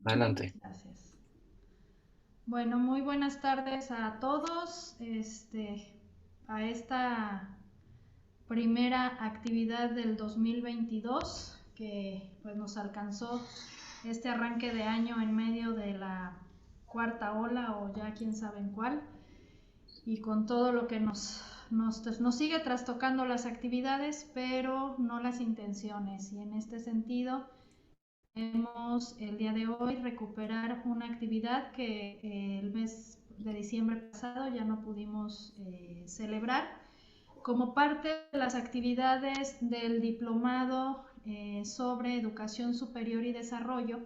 Adelante. Gracias. Bueno, muy buenas tardes a todos. A esta primera actividad del 2022 que pues nos alcanzó este arranque de año en medio de la cuarta ola o ya quién sabe en cuál, y con todo lo que nos sigue trastocando las actividades, pero no las intenciones. Y en este sentido queremos el día de hoy recuperar una actividad que el mes de diciembre pasado ya no pudimos celebrar como parte de las actividades del diplomado sobre educación superior y desarrollo,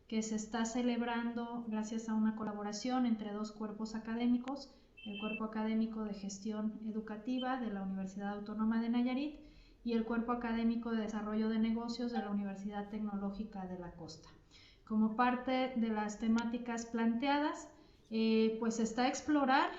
que se está celebrando gracias a una colaboración entre dos cuerpos académicos, el Cuerpo Académico de Gestión Educativa de la Universidad Autónoma de Nayarit y el Cuerpo Académico de Desarrollo de Negocios de la Universidad Tecnológica de la Costa. Como parte de las temáticas planteadas, pues está a explorar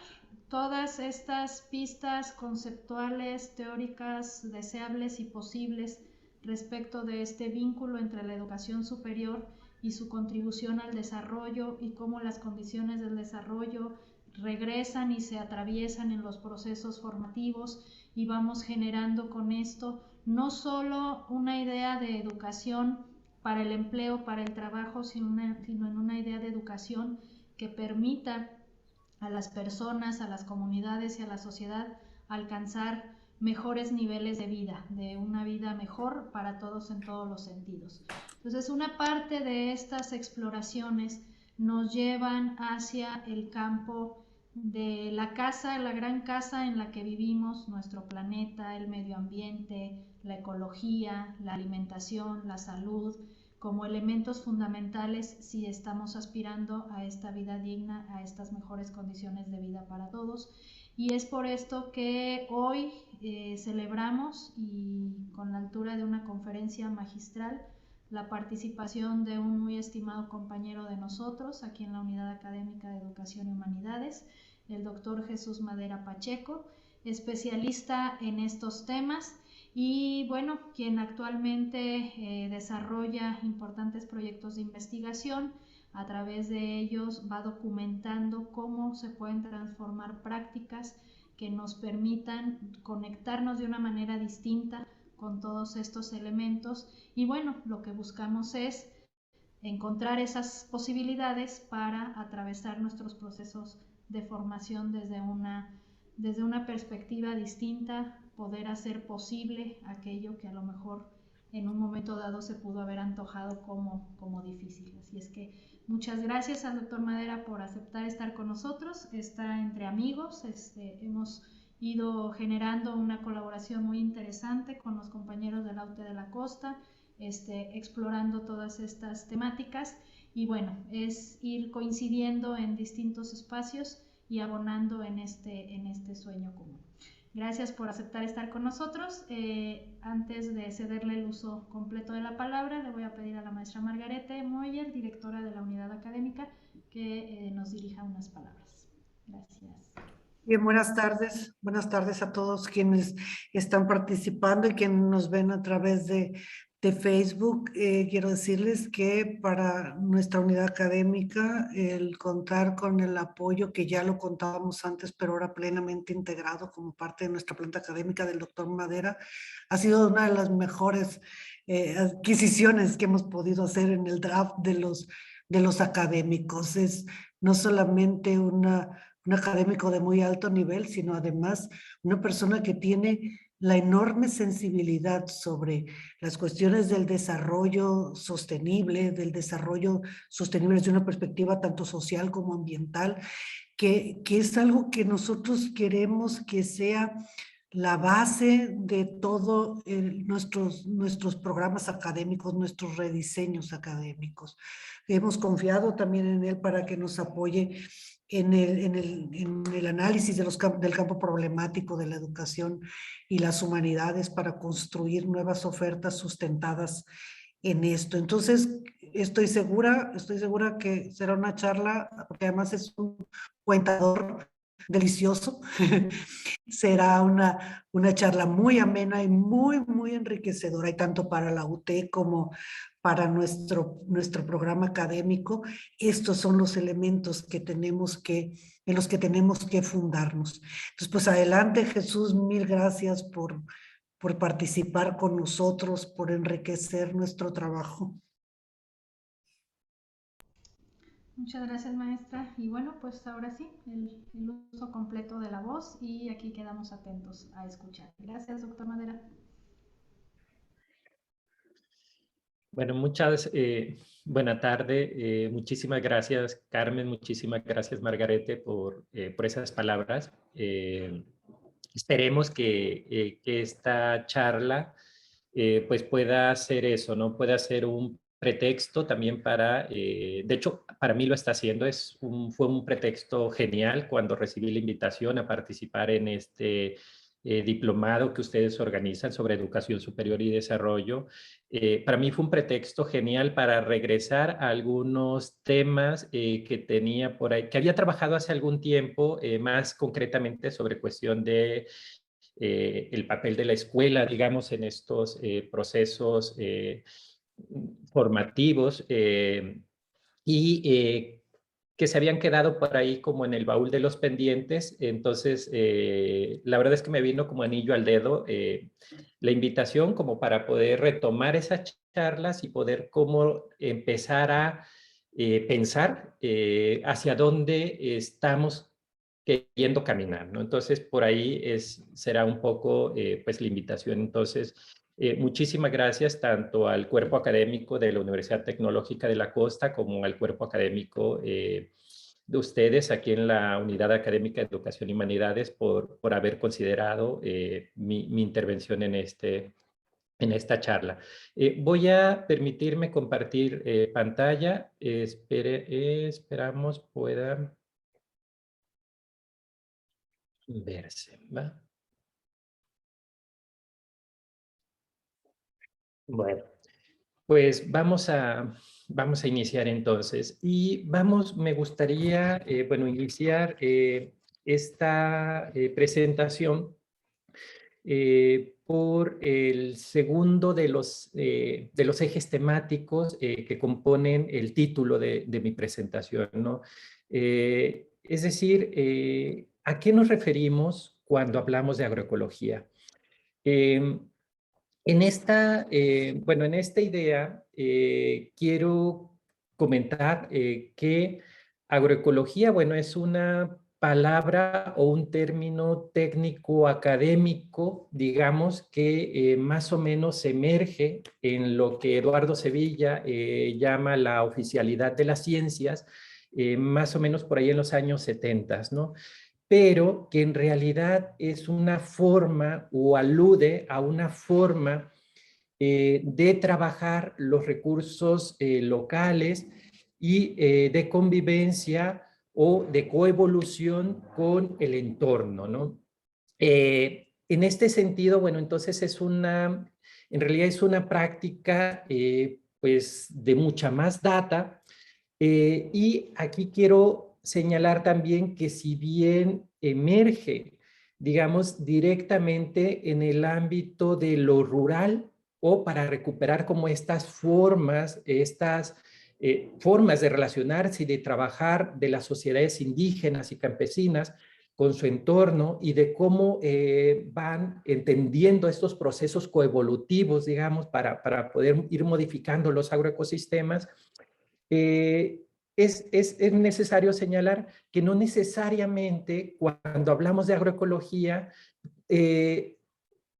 todas estas pistas conceptuales, teóricas, deseables y posibles respecto de este vínculo entre la educación superior y su contribución al desarrollo, y cómo las condiciones del desarrollo regresan y se atraviesan en los procesos formativos, y vamos generando con esto no solo una idea de educación para el empleo, para el trabajo, sino en una idea de educación que permita a las personas, a las comunidades y a la sociedad alcanzar mejores niveles de vida, de una vida mejor para todos en todos los sentidos. Entonces, una parte de estas exploraciones nos llevan hacia el campo de la casa, la gran casa en la que vivimos, nuestro planeta, el medio ambiente, la ecología, la alimentación, la salud, como elementos fundamentales si estamos aspirando a esta vida digna, a estas mejores condiciones de vida para todos. Y es por esto que hoy celebramos, y con la altura de una conferencia magistral, la participación de un muy estimado compañero de nosotros aquí en la Unidad Académica de Educación y Humanidades, el doctor Jesús Madera Pacheco, especialista en estos temas y bueno, quien actualmente desarrolla importantes proyectos de investigación. A través de ellos va documentando cómo se pueden transformar prácticas que nos permitan conectarnos de una manera distinta con todos estos elementos, y bueno, lo que buscamos es encontrar esas posibilidades para atravesar nuestros procesos de formación desde una perspectiva distinta, poder hacer posible aquello que a lo mejor en un momento dado se pudo haber antojado como difícil. Así es que muchas gracias al doctor Madera por aceptar estar con nosotros. Está entre amigos, hemos ido generando una colaboración muy interesante con los compañeros del AUTE de la Costa, explorando todas estas temáticas, y bueno, es ir coincidiendo en distintos espacios y abonando en este sueño común. Gracias por aceptar estar con nosotros. Antes de cederle el uso completo de la palabra, le voy a pedir a la maestra Margarete Moyer, directora de la unidad académica, que nos dirija unas palabras. Gracias. Bien, buenas tardes a todos quienes están participando y quienes nos ven a través de Facebook. Quiero decirles que para nuestra unidad académica, el contar con el apoyo que ya lo contábamos antes, pero ahora plenamente integrado como parte de nuestra planta académica del doctor Madera, ha sido una de las mejores adquisiciones que hemos podido hacer en el draft de los académicos. Es no solamente un académico de muy alto nivel, sino además una persona que tiene la enorme sensibilidad sobre las cuestiones del desarrollo sostenible, desde una perspectiva tanto social como ambiental, que es algo que nosotros queremos que sea la base de todos nuestros programas académicos, nuestros rediseños académicos. Hemos confiado también en él para que nos apoye en el análisis del campo problemático de la educación y las humanidades para construir nuevas ofertas sustentadas en esto. Entonces, estoy segura que será una charla, porque además es un cuentador delicioso. Será una charla muy amena y muy enriquecedora, y tanto para la UT como para nuestro programa académico. Estos son los elementos en los que tenemos que fundarnos. Entonces, pues adelante, Jesús, mil gracias por participar con nosotros, por enriquecer nuestro trabajo. Muchas gracias, maestra. Y bueno, pues ahora sí, el uso completo de la voz y aquí quedamos atentos a escuchar. Gracias, doctor Madera. Bueno, buena tarde. Muchísimas gracias, Carmen. Muchísimas gracias, Margarete, por esas palabras. Esperemos que esta charla pues pueda ser eso, ¿no? Pueda ser un pretexto también de hecho, para mí lo está haciendo, fue un pretexto genial cuando recibí la invitación a participar en este diplomado que ustedes organizan sobre educación superior y desarrollo. Para mí fue un pretexto genial para regresar a algunos temas que tenía por ahí, que había trabajado hace algún tiempo, más concretamente sobre cuestión de el papel de la escuela, digamos, en estos procesos formativos y que se habían quedado por ahí como en el baúl de los pendientes. Entonces, la verdad es que me vino como anillo al dedo la invitación como para poder retomar esas charlas y poder como empezar a pensar hacia dónde estamos queriendo caminar, ¿no? Entonces, por ahí será un poco pues la invitación. Entonces, muchísimas gracias tanto al cuerpo académico de la Universidad Tecnológica de la Costa como al cuerpo académico de ustedes aquí en la Unidad Académica de Educación y Humanidades por haber considerado mi intervención en esta charla. Voy a permitirme compartir pantalla. Esperamos pueda verse, ¿va? Bueno, pues vamos a iniciar entonces. Y me gustaría, bueno, iniciar esta presentación por el segundo de los ejes temáticos que componen el título de mi presentación, ¿no? Es decir, ¿a qué nos referimos cuando hablamos de agroecología? Bueno, en esta idea quiero comentar que agroecología, bueno, es una palabra o un término técnico académico, digamos, que más o menos emerge en lo que Eduardo Sevilla llama la oficialidad de las ciencias, más o menos por ahí en los años 70, ¿no? Pero que en realidad es una forma o alude a una forma de trabajar los recursos locales y de convivencia o de coevolución con el entorno, ¿no? En este sentido, bueno, entonces en realidad es una práctica pues de mucha más data y aquí quiero señalar también que si bien emerge, digamos, directamente en el ámbito de lo rural o para recuperar como estas formas de relacionarse y de trabajar de las sociedades indígenas y campesinas con su entorno y de cómo van entendiendo estos procesos coevolutivos, digamos, para poder ir modificando los agroecosistemas. Es necesario señalar que no necesariamente cuando hablamos de agroecología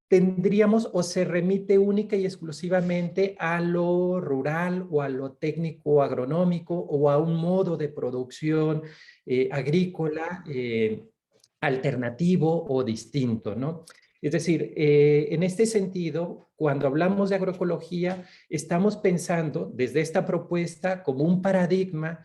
tendríamos o se remite única y exclusivamente a lo rural o a lo técnico agronómico o a un modo de producción agrícola alternativo o distinto, ¿no? Es decir, en este sentido, cuando hablamos de agroecología, estamos pensando desde esta propuesta como un paradigma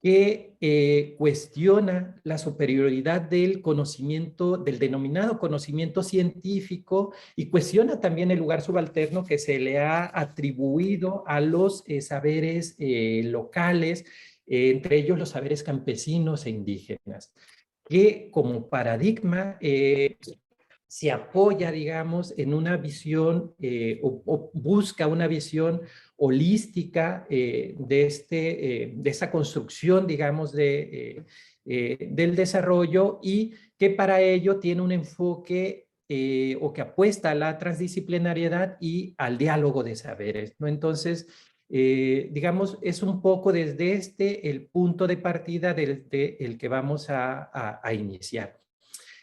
que cuestiona la superioridad del conocimiento, del denominado conocimiento científico y cuestiona también el lugar subalterno que se le ha atribuido a los saberes locales, entre ellos los saberes campesinos e indígenas, que como paradigma se apoya, digamos, en una visión o busca una visión holística de esa construcción, digamos, del desarrollo, y que para ello tiene un enfoque o que apuesta a la transdisciplinariedad y al diálogo de saberes, ¿no? Entonces, digamos, es un poco desde el punto de partida del que vamos a iniciar.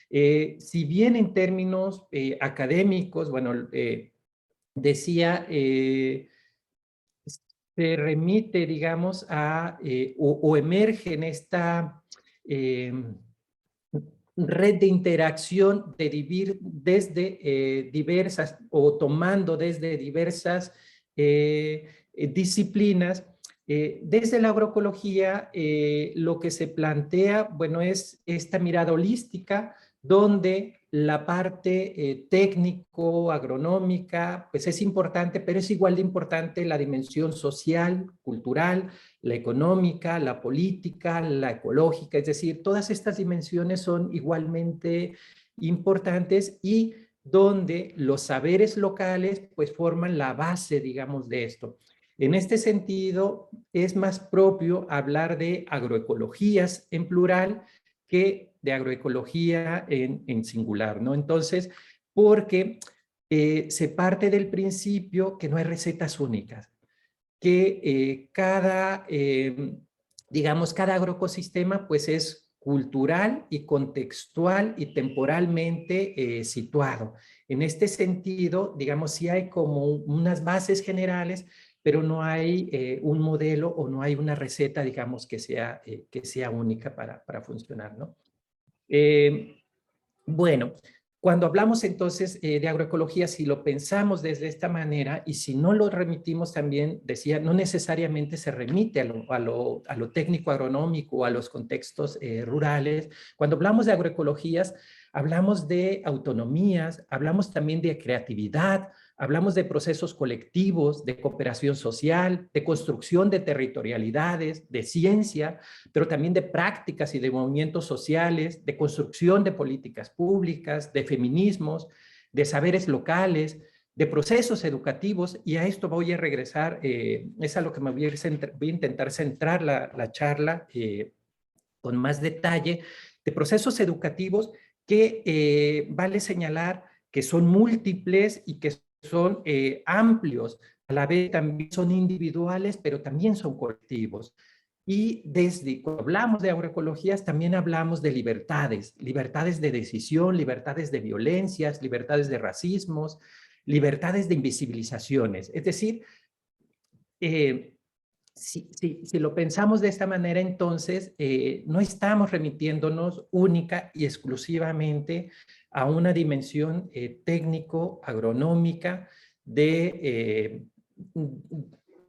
Si bien en términos académicos, bueno, decía, se remite, digamos, o emerge en esta red de interacción de vivir desde diversas o tomando desde diversas disciplinas. Desde la agroecología, lo que se plantea, bueno, es esta mirada holística donde la parte técnico-agronómica, pues es importante, pero es igual de importante la dimensión social, cultural, la económica, la política, la ecológica, es decir, todas estas dimensiones son igualmente importantes y donde los saberes locales pues forman la base, digamos, de esto. En este sentido, es más propio hablar de agroecologías en plural que de agroecología en singular, ¿no? Entonces, porque se parte del principio que no hay recetas únicas, que digamos, cada agroecosistema pues es cultural y contextual y temporalmente situado. En este sentido, digamos, sí hay como unas bases generales, pero no hay un modelo o no hay una receta, digamos, que sea única para funcionar, ¿no? Eh, bueno, cuando hablamos entonces de agroecología, si lo pensamos desde esta manera y si no lo remitimos también, decía, no necesariamente se remite a lo técnico agronómico o a los contextos rurales. Cuando hablamos de agroecologías, hablamos de autonomías, hablamos también de creatividad, hablamos de procesos colectivos, de cooperación social, de construcción de territorialidades, de ciencia, pero también de prácticas y de movimientos sociales, de construcción de políticas públicas, de feminismos, de saberes locales, de procesos educativos, y a esto voy a regresar, es a lo que me voy a intentar centrar la charla con más detalle, de procesos educativos que vale señalar que son múltiples y que son amplios, a la vez también son individuales, pero también son colectivos. Y desde cuando hablamos de agroecologías, también hablamos de libertades, libertades de decisión, libertades de violencias, libertades de racismos, libertades de invisibilizaciones. Es decir, si lo pensamos de esta manera, entonces no estamos remitiéndonos única y exclusivamente a una dimensión técnico-agronómica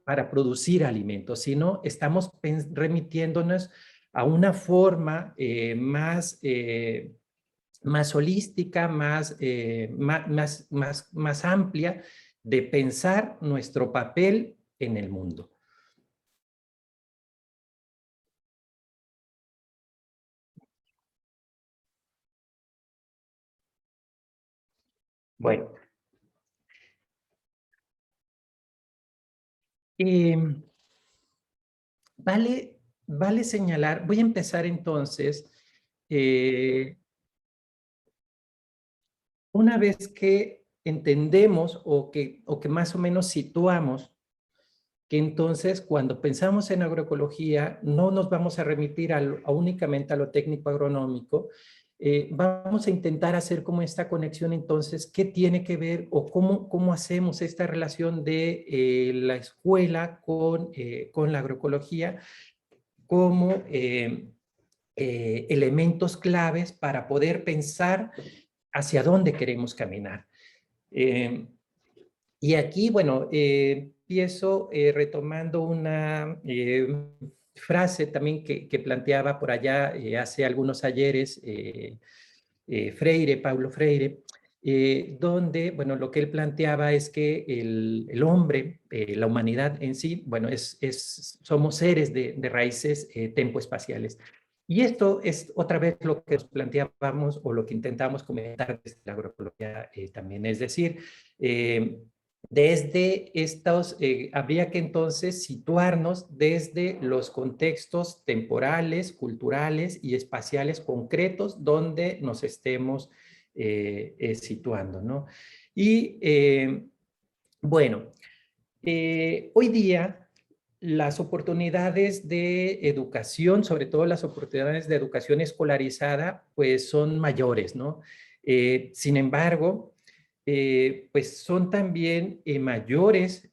para producir alimentos, sino estamos remitiéndonos a una forma más holística, más amplia de pensar nuestro papel en el mundo. Bueno, vale señalar, voy a empezar entonces, una vez que entendemos o que más o menos situamos que entonces cuando pensamos en agroecología no nos vamos a remitir únicamente a lo técnico agronómico, vamos a intentar hacer como esta conexión entonces, ¿qué tiene que ver o cómo hacemos esta relación de la escuela con la agroecología como elementos claves para poder pensar hacia dónde queremos caminar? Y aquí, bueno, empiezo retomando una frase también que planteaba por allá hace algunos ayeres Paulo Freire, donde, bueno, lo que él planteaba es que el hombre, la humanidad en sí, bueno, somos seres de raíces tempoespaciales. Y esto es otra vez lo que nos planteábamos o lo que intentamos comentar desde la agroecología también. Es decir, desde estos, habría que entonces situarnos desde los contextos temporales, culturales y espaciales concretos donde nos estemos situando, ¿no? Y bueno, hoy día las oportunidades de educación, sobre todo las oportunidades de educación escolarizada, pues son mayores, ¿no? Sin embargo, pues son también mayores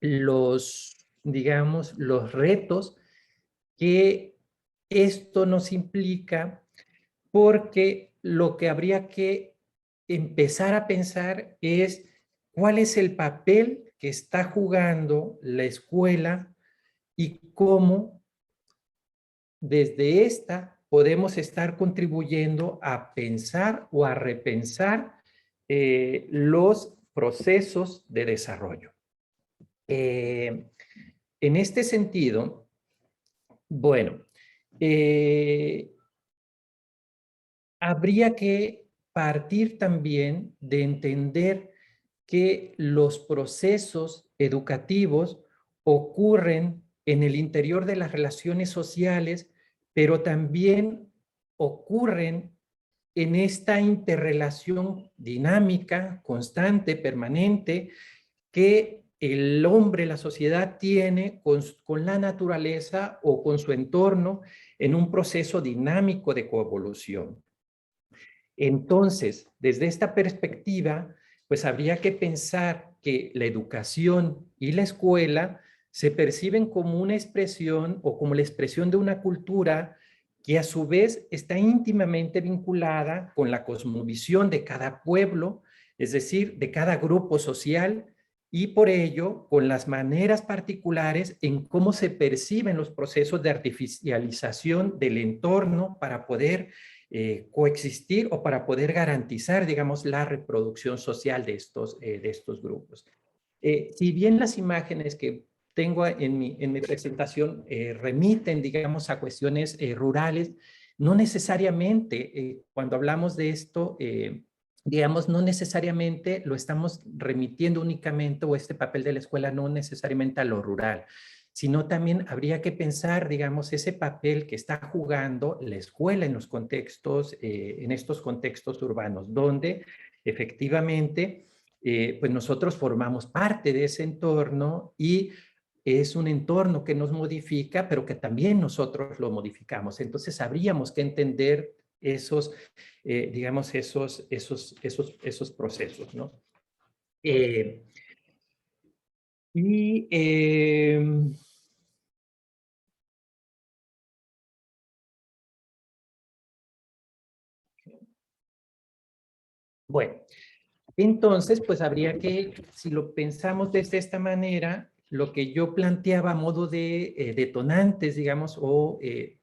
los, digamos, los retos que esto nos implica, porque lo que habría que empezar a pensar es cuál es el papel que está jugando la escuela y cómo desde esta podemos estar contribuyendo a pensar o a repensar los procesos de desarrollo. En este sentido, bueno, habría que partir también de entender que los procesos educativos ocurren en el interior de las relaciones sociales, pero también ocurren en esta interrelación dinámica, constante, permanente, que el hombre, la sociedad tiene con la naturaleza o con su entorno en un proceso dinámico de coevolución. Entonces, desde esta perspectiva, pues habría que pensar que la educación y la escuela se perciben como una expresión o como la expresión de una cultura que a su vez está íntimamente vinculada con la cosmovisión de cada pueblo, es decir, de cada grupo social, y por ello con las maneras particulares en cómo se perciben los procesos de artificialización del entorno para poder coexistir o para poder garantizar, digamos, la reproducción social de estos grupos. Si bien las imágenes que tengo en mi presentación remiten, digamos, a cuestiones rurales, no necesariamente, cuando hablamos de esto, digamos, no necesariamente lo estamos remitiendo únicamente, o este papel de la escuela no necesariamente a lo rural, sino también habría que pensar, digamos, ese papel que está jugando la escuela en los contextos, en estos contextos urbanos, donde efectivamente, pues nosotros formamos parte de ese entorno y es un entorno que nos modifica, pero que también nosotros lo modificamos. Entonces, habríamos que entender esos, digamos, esos procesos, ¿no? Y bueno, entonces, pues habría que, si lo pensamos desde esta manera, lo que yo planteaba a modo de detonantes, digamos, o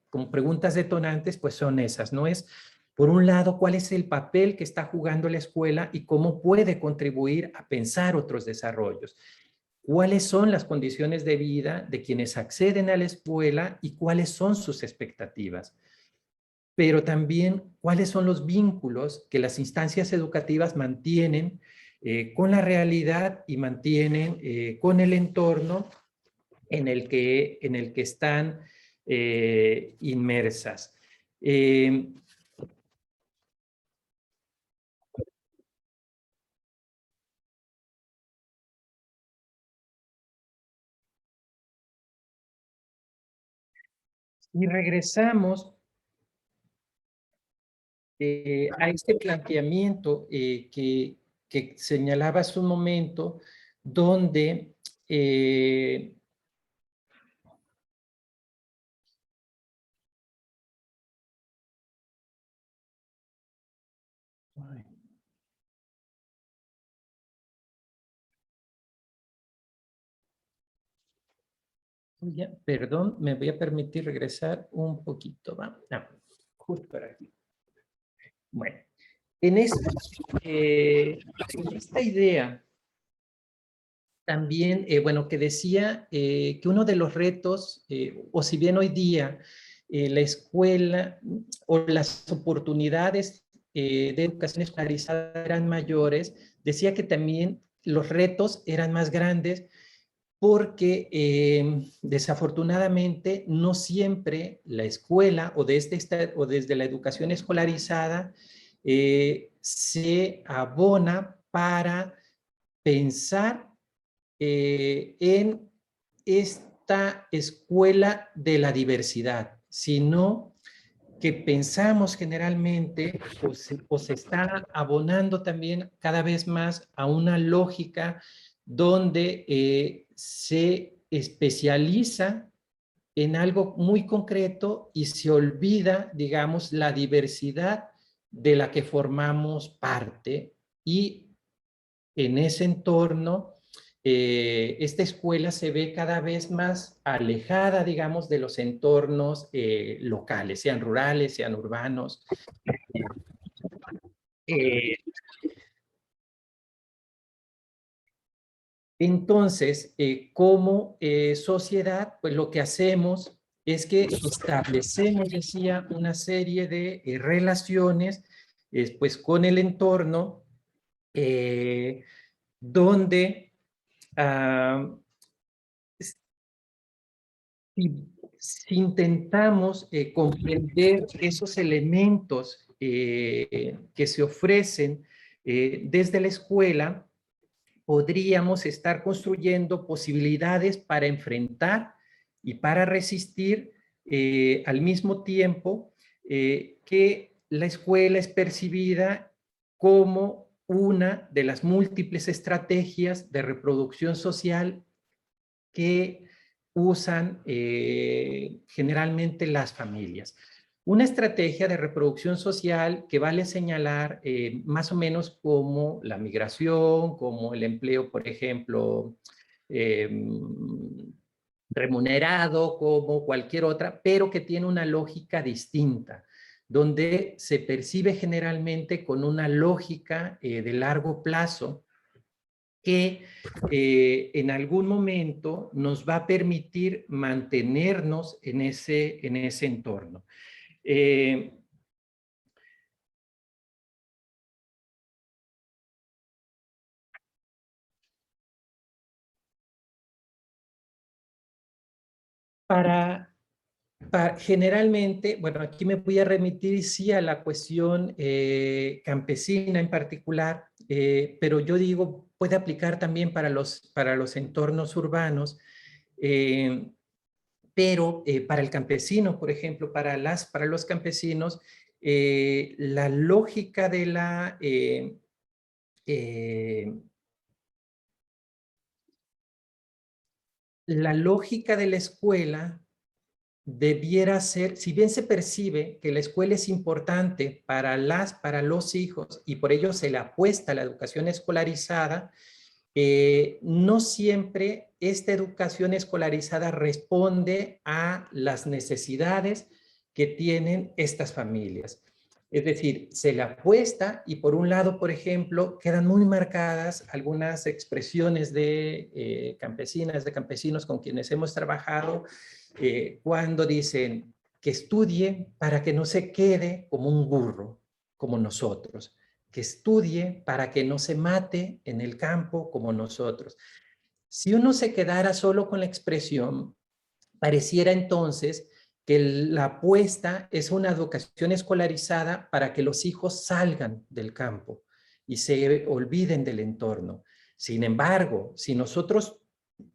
como preguntas detonantes, pues son esas, ¿no? Es, por un lado, cuál es el papel que está jugando la escuela y cómo puede contribuir a pensar otros desarrollos. ¿Cuáles son las condiciones de vida de quienes acceden a la escuela y cuáles son sus expectativas? Pero también cuáles son los vínculos que las instancias educativas mantienen con la realidad y mantienen con el entorno en el que están inmersas. Y regresamos a este planteamiento que señalaba hace un momento, donde perdón, me voy a permitir regresar un poquito. ¿Va? Ah, justo por aquí. Bueno, en esta idea también, bueno, que decía que uno de los retos, o si bien hoy día la escuela o las oportunidades de educación escolarizada eran mayores, decía que también los retos eran más grandes porque desafortunadamente no siempre la escuela o desde la educación escolarizada se abona para pensar en esta escuela de la diversidad, sino que pensamos generalmente o se está abonando también cada vez más a una lógica donde se especializa en algo muy concreto y se olvida, digamos, la diversidad de la que formamos parte, y en ese entorno esta escuela se ve cada vez más alejada, digamos, de los entornos locales, sean rurales, sean urbanos. Eh, entonces, como sociedad, pues lo que hacemos es que establecemos, decía, una serie de relaciones pues, con el entorno donde si intentamos comprender esos elementos que se ofrecen desde la escuela, podríamos estar construyendo posibilidades para enfrentar y para resistir al mismo tiempo que la escuela es percibida como una de las múltiples estrategias de reproducción social que usan generalmente las familias. Una estrategia de reproducción social que vale señalar más o menos como la migración, como el empleo, por ejemplo, remunerado, como cualquier otra, pero que tiene una lógica distinta, donde se percibe generalmente con una lógica de largo plazo que en algún momento nos va a permitir mantenernos en ese entorno. Generalmente, bueno, aquí me voy a remitir sí a la cuestión campesina en particular, pero yo digo, puede aplicar también para los entornos urbanos, pero para el campesino, por ejemplo, para los campesinos, la lógica de la escuela debiera ser, si bien se percibe que la escuela es importante para los hijos y por ello se le apuesta a la educación escolarizada, no siempre esta educación escolarizada responde a las necesidades que tienen estas familias. Es decir, se le apuesta y por un lado, por ejemplo, quedan muy marcadas algunas expresiones de campesinas, de campesinos con quienes hemos trabajado, cuando dicen que estudie para que no se quede como un burro, como nosotros, que estudie para que no se mate en el campo como nosotros. Si uno se quedara solo con la expresión, pareciera entonces que la apuesta es una educación escolarizada para que los hijos salgan del campo y se olviden del entorno. Sin embargo, si nosotros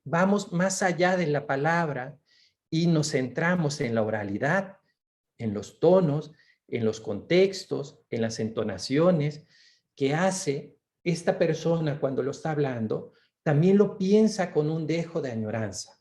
vamos más allá de la palabra y nos centramos en la oralidad, en los tonos, en los contextos, en las entonaciones que hace esta persona cuando lo está hablando, también lo piensa con un dejo de añoranza.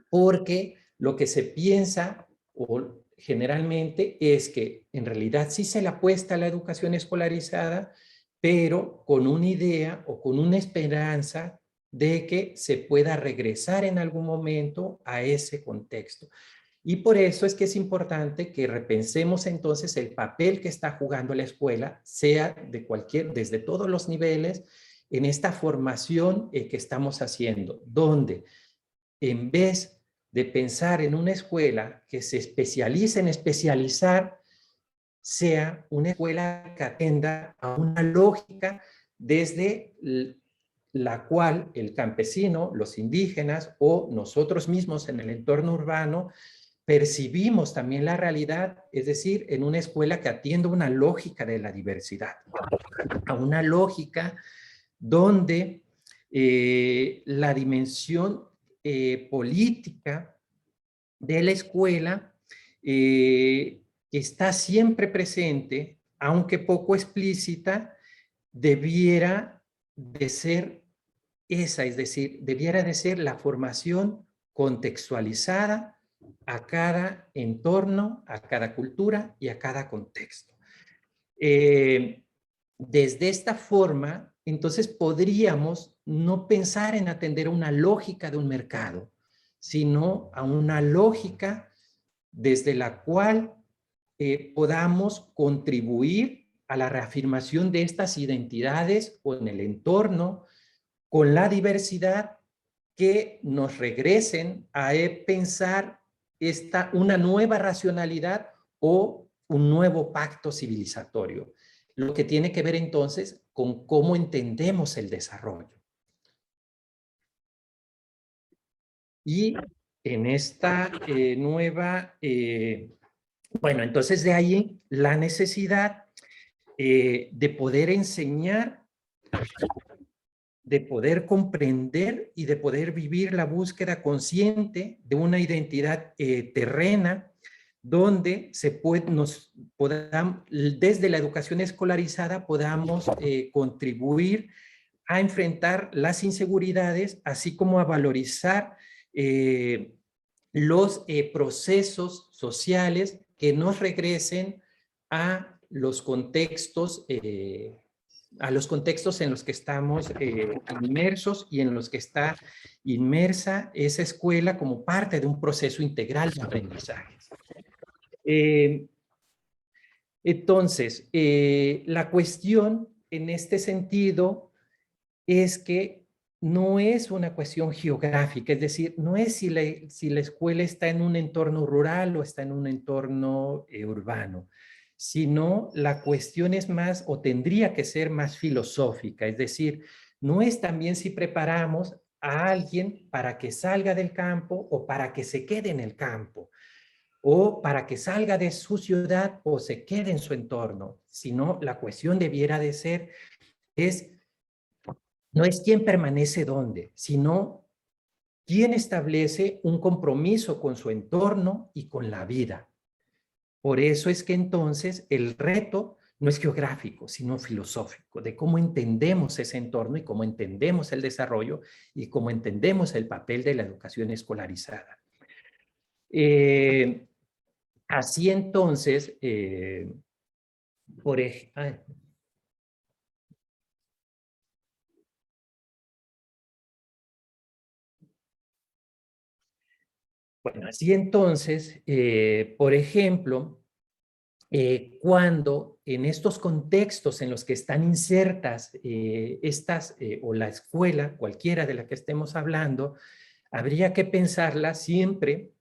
Porque lo que se piensa o generalmente es que en realidad sí se le apuesta a la educación escolarizada, pero con una idea o con una esperanza de que se pueda regresar en algún momento a ese contexto. Y por eso es que es importante que repensemos entonces el papel que está jugando la escuela, sea desde todos los niveles, en esta formación que estamos haciendo, donde en vez de pensar en una escuela que se especialice en especializar, sea una escuela que atienda a una lógica desde la cual el campesino, los indígenas o nosotros mismos en el entorno urbano percibimos también la realidad, es decir, en una escuela que atienda una lógica de la diversidad, a una lógica donde la dimensión política de la escuela está siempre presente, aunque poco explícita, debiera de ser esa, es decir, debiera de ser la formación contextualizada a cada entorno, a cada cultura y a cada contexto. Desde esta forma, entonces podríamos no pensar en atender a una lógica de un mercado, sino a una lógica desde la cual podamos contribuir a la reafirmación de estas identidades con el entorno, con la diversidad, que nos regresen a pensar una nueva racionalidad o un nuevo pacto civilizatorio, lo que tiene que ver entonces con cómo entendemos el desarrollo. Y en esta nueva, bueno, entonces de ahí la necesidad de poder enseñar, de poder comprender y de poder vivir la búsqueda consciente de una identidad terrena, donde desde la educación escolarizada podamos contribuir a enfrentar las inseguridades, así como a valorizar los procesos sociales que nos regresen a los contextos en los que estamos inmersos y en los que está inmersa esa escuela como parte de un proceso integral de aprendizaje. Entonces, la cuestión en este sentido es que no es una cuestión geográfica, es decir, no es si la escuela está en un entorno rural o está en un entorno urbano, sino la cuestión es más, o tendría que ser más filosófica, es decir, no es también si preparamos a alguien para que salga del campo o para que se quede en el campo, o para que salga de su ciudad o se quede en su entorno, sino la cuestión debiera de ser, no es quién permanece dónde, sino quién establece un compromiso con su entorno y con la vida. Por eso es que entonces el reto no es geográfico, sino filosófico, de cómo entendemos ese entorno y cómo entendemos el desarrollo y cómo entendemos el papel de la educación escolarizada. Así entonces, bueno, así entonces, por ejemplo, cuando en estos contextos en los que están insertas o la escuela, cualquiera de la que estemos hablando, habría que pensarla siempre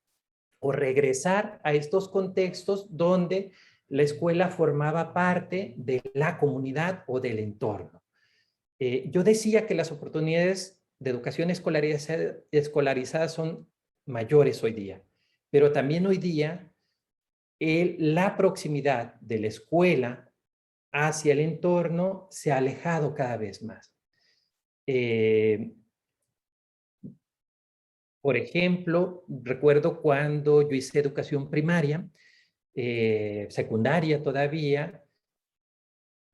o regresar a estos contextos donde la escuela formaba parte de la comunidad o del entorno. Yo decía que las oportunidades de educación escolarizada son mayores hoy día, pero también hoy día la proximidad de la escuela hacia el entorno se ha alejado cada vez más. Por ejemplo, recuerdo cuando yo hice educación primaria, secundaria todavía,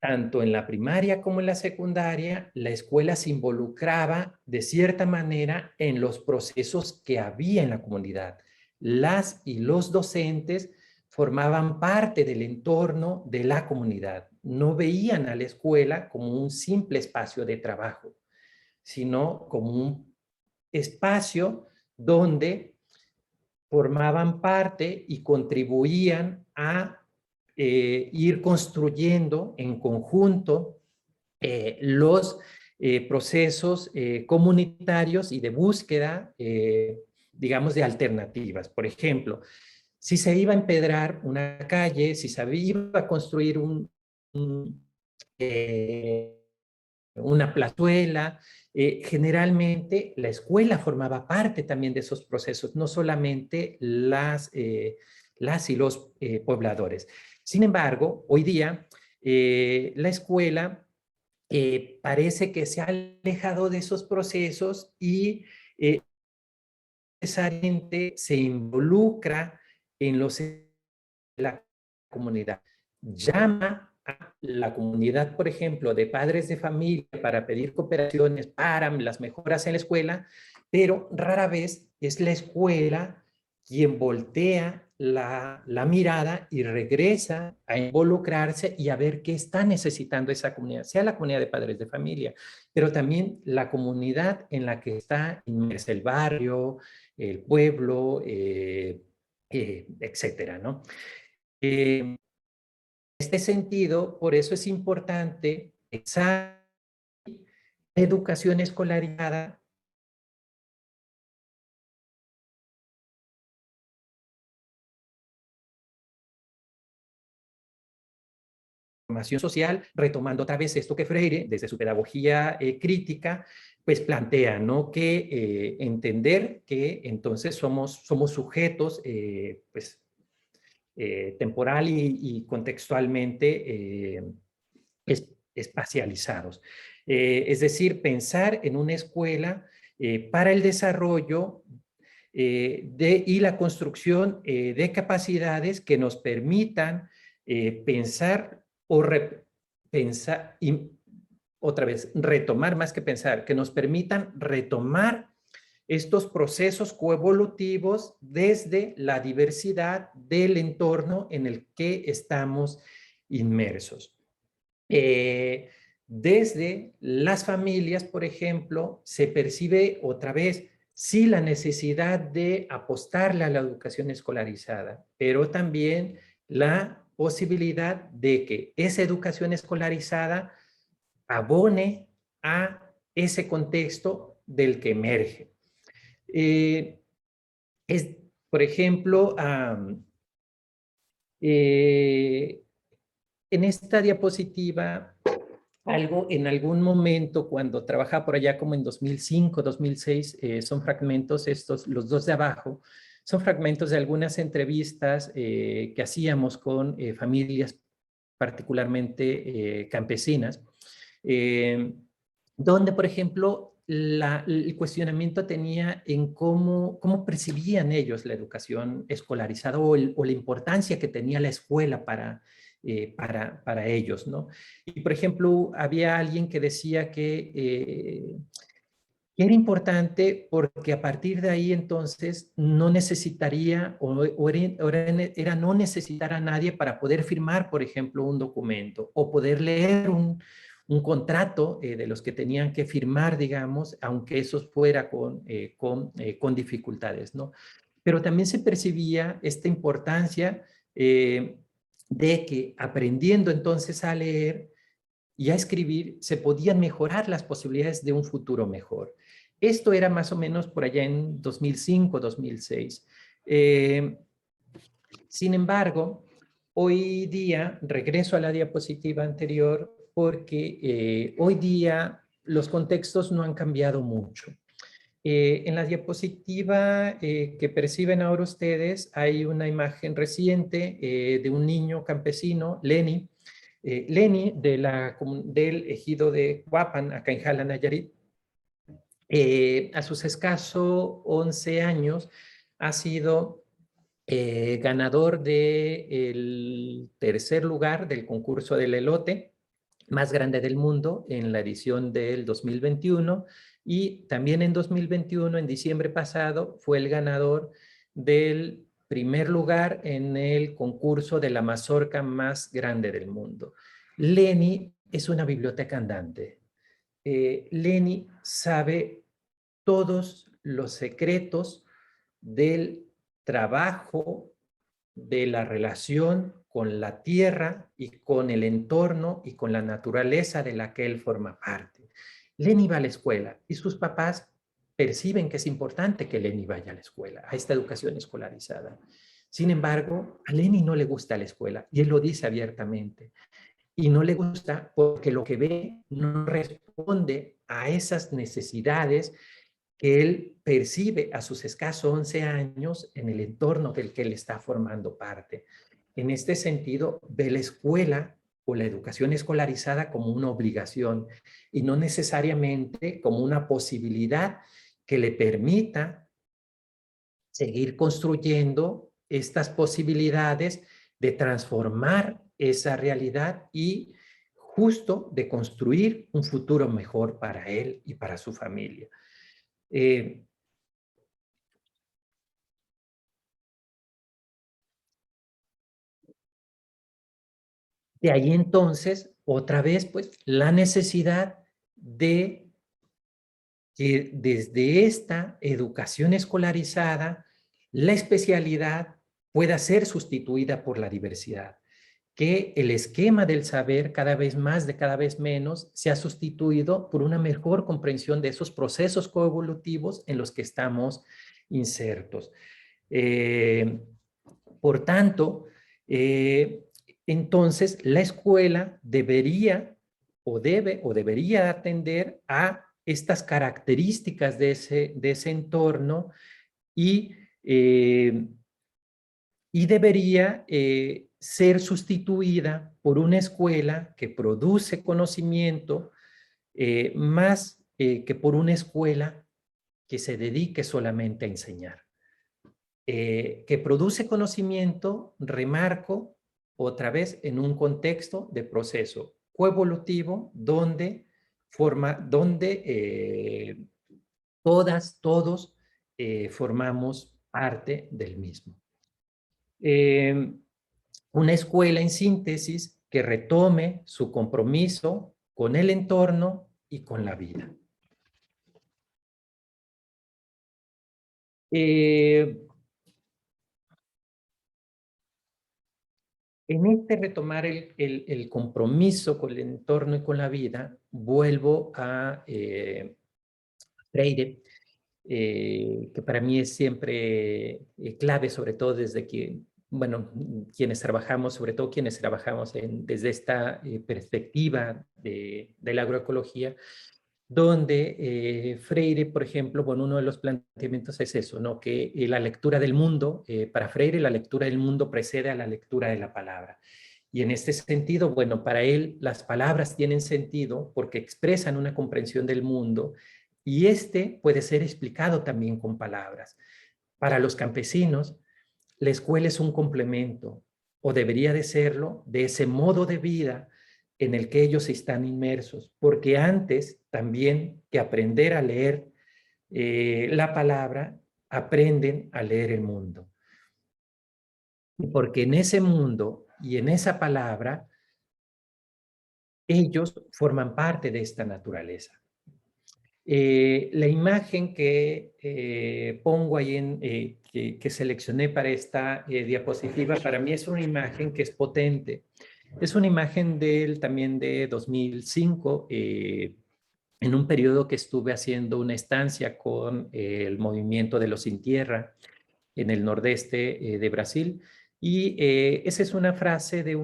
tanto en la primaria como en la secundaria, la escuela se involucraba de cierta manera en los procesos que había en la comunidad. Las y los docentes formaban parte del entorno de la comunidad. No veían a la escuela como un simple espacio de trabajo, sino como un espacio donde formaban parte y contribuían a ir construyendo en conjunto los procesos comunitarios y de búsqueda digamos, de alternativas. Por ejemplo, si se iba a empedrar una calle, si se iba a construir una plazuela, generalmente la escuela formaba parte también de esos procesos, no solamente las y los pobladores. Sin embargo, hoy día la escuela parece que se ha alejado de esos procesos y necesariamente se involucra en los de la comunidad. Llama a la comunidad, por ejemplo, de padres de familia para pedir cooperaciones para las mejoras en la escuela, pero rara vez es la escuela quien voltea la mirada y regresa a involucrarse y a ver qué está necesitando esa comunidad, sea la comunidad de padres de familia, pero también la comunidad en la que está inmersa el barrio, el pueblo, etcétera, ¿no? En este sentido, por eso es importante pensar en educación escolarizada, formación social, retomando otra vez esto que Freire, desde su pedagogía crítica, pues plantea, ¿no? Que entender que entonces somos sujetos, pues, temporal y contextualmente espacializados. Es decir, pensar en una escuela para el desarrollo y la construcción de capacidades que nos permitan pensar o pensar, y otra vez, retomar más que pensar, que nos permitan retomar estos procesos coevolutivos desde la diversidad del entorno en el que estamos inmersos. Desde las familias, por ejemplo, se percibe otra vez, sí, la necesidad de apostarle a la educación escolarizada, pero también la posibilidad de que esa educación escolarizada abone a ese contexto del que emerge. Es, por ejemplo, en esta diapositiva, en algún momento, cuando trabajaba por allá como en 2005, 2006, son fragmentos, los dos de abajo, son fragmentos de algunas entrevistas que hacíamos con familias particularmente campesinas, donde, por ejemplo, el cuestionamiento tenía en cómo percibían ellos la educación escolarizada o la importancia que tenía la escuela para ellos, ¿no? Y, por ejemplo, había alguien que decía que era importante porque a partir de ahí entonces no necesitaría era no necesitar a nadie para poder firmar, por ejemplo, un documento o poder leer un contrato de los que tenían que firmar, digamos, aunque eso fuera con dificultades, ¿no? Pero también se percibía esta importancia de que aprendiendo entonces a leer y a escribir se podían mejorar las posibilidades de un futuro mejor. Esto era más o menos por allá en 2005, 2006. Sin embargo, hoy día, regreso a la diapositiva anterior, porque hoy día los contextos no han cambiado mucho. En la diapositiva que perciben ahora ustedes hay una imagen reciente de un niño campesino, Lenny, del ejido de Huapan, acá en Jala, Nayarit. A sus escasos 11 años ha sido ganador del tercer lugar del concurso del elote más grande del mundo en la edición del 2021 y también en 2021, en diciembre pasado, fue el ganador del primer lugar en el concurso de la mazorca más grande del mundo. Lenny es una biblioteca andante. Lenny sabe todos los secretos del trabajo, de la relación con la tierra y con el entorno y con la naturaleza de la que él forma parte. Lenny va a la escuela y sus papás perciben que es importante que Lenny vaya a la escuela, a esta educación escolarizada. Sin embargo, a Lenny no le gusta la escuela y él lo dice abiertamente. Y no le gusta porque lo que ve no responde a esas necesidades que él percibe a sus escasos 11 años en el entorno del que él está formando parte. En este sentido, ve la escuela o la educación escolarizada como una obligación y no necesariamente como una posibilidad que le permita seguir construyendo estas posibilidades de transformar esa realidad y justo de construir un futuro mejor para él y para su familia. De ahí entonces, otra vez, pues, la necesidad de que desde esta educación escolarizada, la especialidad pueda ser sustituida por la diversidad, que el esquema del saber cada vez más, de cada vez menos, se ha sustituido por una mejor comprensión de esos procesos coevolutivos en los que estamos insertos. Por tanto, entonces la escuela debería o debería atender a estas características de ese entorno y, y debería ser sustituida por una escuela que produce conocimiento más que por una escuela que se dedique solamente a enseñar. Que produce conocimiento, remarco, otra vez en un contexto de proceso coevolutivo donde todos formamos parte del mismo. Una escuela en síntesis que retome su compromiso con el entorno y con la vida. En este retomar el compromiso con el entorno y con la vida, vuelvo a Freire, que para mí es siempre clave, sobre todo desde que, bueno, quienes trabajamos, sobre todo quienes trabajamos desde esta perspectiva de la agroecología, donde Freire, por ejemplo, bueno, uno de los planteamientos es eso, ¿no? Que la lectura del mundo, para Freire, la lectura del mundo precede a la lectura de la palabra. Y en este sentido, bueno, para él las palabras tienen sentido porque expresan una comprensión del mundo y este puede ser explicado también con palabras. Para los campesinos, la escuela es un complemento o debería de serlo de ese modo de vida en el que ellos están inmersos, porque antes también que aprender a leer la palabra, aprenden a leer el mundo. Porque en ese mundo y en esa palabra, ellos forman parte de esta naturaleza. La imagen que pongo ahí, que seleccioné para esta diapositiva, para mí es una imagen que es potente. Es una imagen también de 2005, en un periodo que estuve haciendo una estancia con el movimiento de los Sin Tierra en el nordeste de Brasil. Y esa es una frase de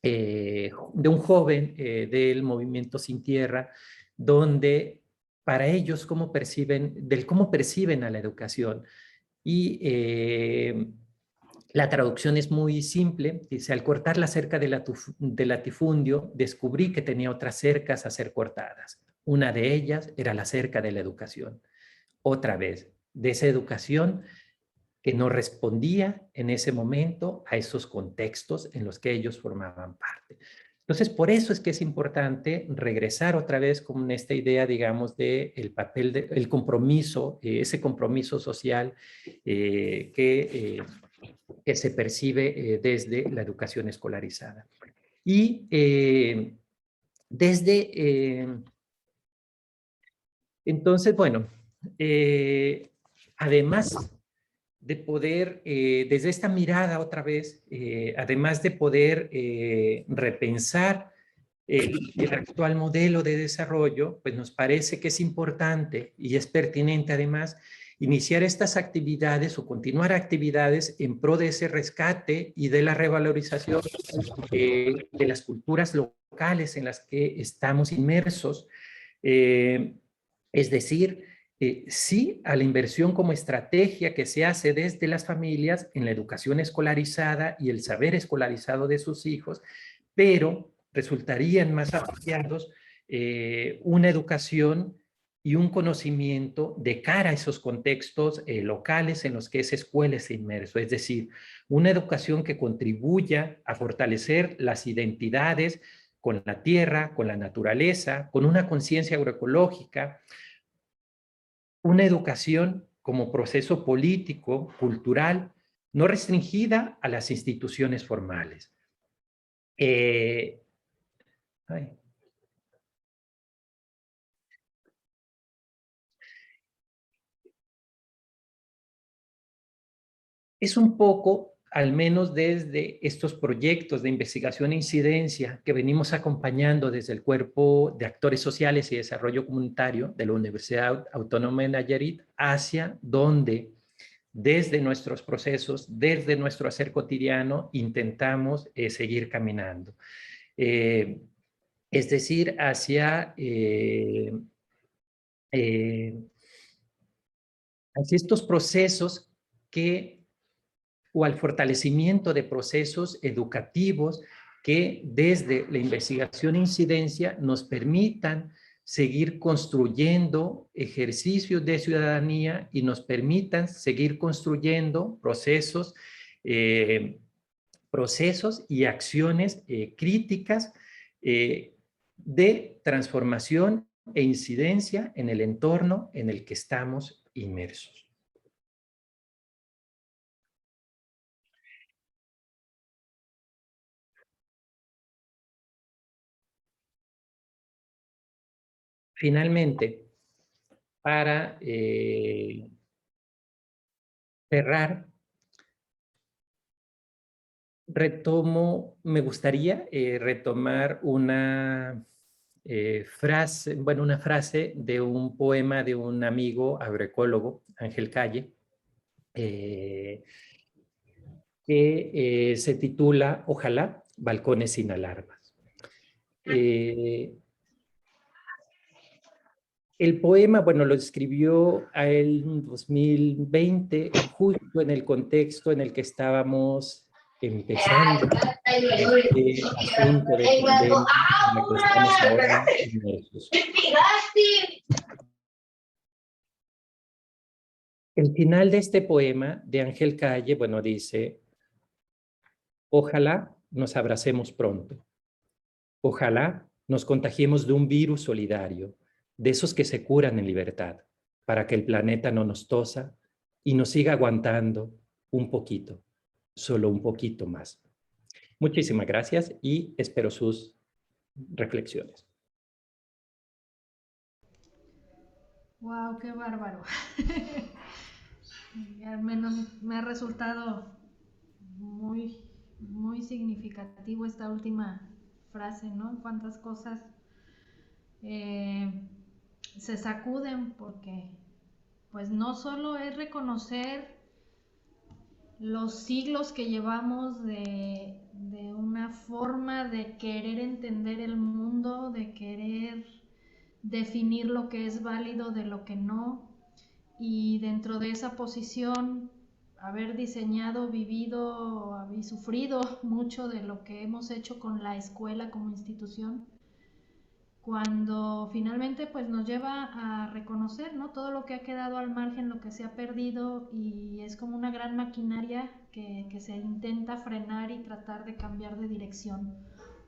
de un joven del movimiento Sin Tierra, donde para ellos cómo perciben a la educación. Y la traducción es muy simple, dice: al cortar la cerca del latifundio, descubrí que tenía otras cercas a ser cortadas. Una de ellas era la cerca de la educación. Otra vez, de esa educación que no respondía en ese momento a esos contextos en los que ellos formaban parte. Entonces, por eso es que es importante regresar otra vez con esta idea, digamos, del papel, el compromiso, ese compromiso social que se percibe desde la educación escolarizada. Y entonces, bueno, además de poder, desde esta mirada otra vez, además de poder repensar el actual modelo de desarrollo, pues nos parece que es importante y es pertinente además iniciar estas actividades o continuar actividades en pro de ese rescate y de la revalorización de las culturas locales en las que estamos inmersos. Es decir, sí a la inversión como estrategia que se hace desde las familias en la educación escolarizada y el saber escolarizado de sus hijos, pero resultarían más apropiados una educación y un conocimiento de cara a esos contextos locales en los que esa escuela es inmerso, es decir, una educación que contribuya a fortalecer las identidades con la tierra, con la naturaleza, con una conciencia agroecológica, una educación como proceso político, cultural, no restringida a las instituciones formales. Ay. Es un poco, al menos desde estos proyectos de investigación e incidencia que venimos acompañando desde el Cuerpo de Actores Sociales y Desarrollo Comunitario de la Universidad Autónoma de Nayarit, hacia donde desde nuestros procesos, desde nuestro hacer cotidiano, intentamos seguir caminando. Es decir, hacia estos procesos que o al fortalecimiento de procesos educativos que desde la investigación e incidencia nos permitan seguir construyendo ejercicios de ciudadanía y nos permitan seguir construyendo procesos y acciones críticas de transformación e incidencia en el entorno en el que estamos inmersos. Finalmente, para cerrar, me gustaría retomar una frase de un poema de un amigo agroecólogo, Ángel Calle, que se titula Ojalá, balcones sin alarmas. El poema, bueno, lo escribió a él en 2020, justo en el contexto en el que estábamos empezando este asunto de pandemia en el que estamos ahora inmersos. El final de este poema de Ángel Calle, bueno, dice: ojalá nos abracemos pronto. Ojalá nos contagiemos de un virus solidario, de esos que se curan en libertad, para que el planeta no nos tosa y nos siga aguantando un poquito, solo un poquito más. Muchísimas gracias y espero sus reflexiones. Wow, qué bárbaro. Al menos me ha resultado muy, muy significativo esta última frase, ¿no? Cuántas cosas se sacuden, porque pues no solo es reconocer los siglos que llevamos de una forma de querer entender el mundo, de querer definir lo que es válido de lo que no, y dentro de esa posición haber diseñado, vivido y sufrido mucho de lo que hemos hecho con la escuela como institución, cuando finalmente pues nos lleva a reconocer, ¿no?, todo lo que ha quedado al margen, lo que se ha perdido, y es como una gran maquinaria que se intenta frenar y tratar de cambiar de dirección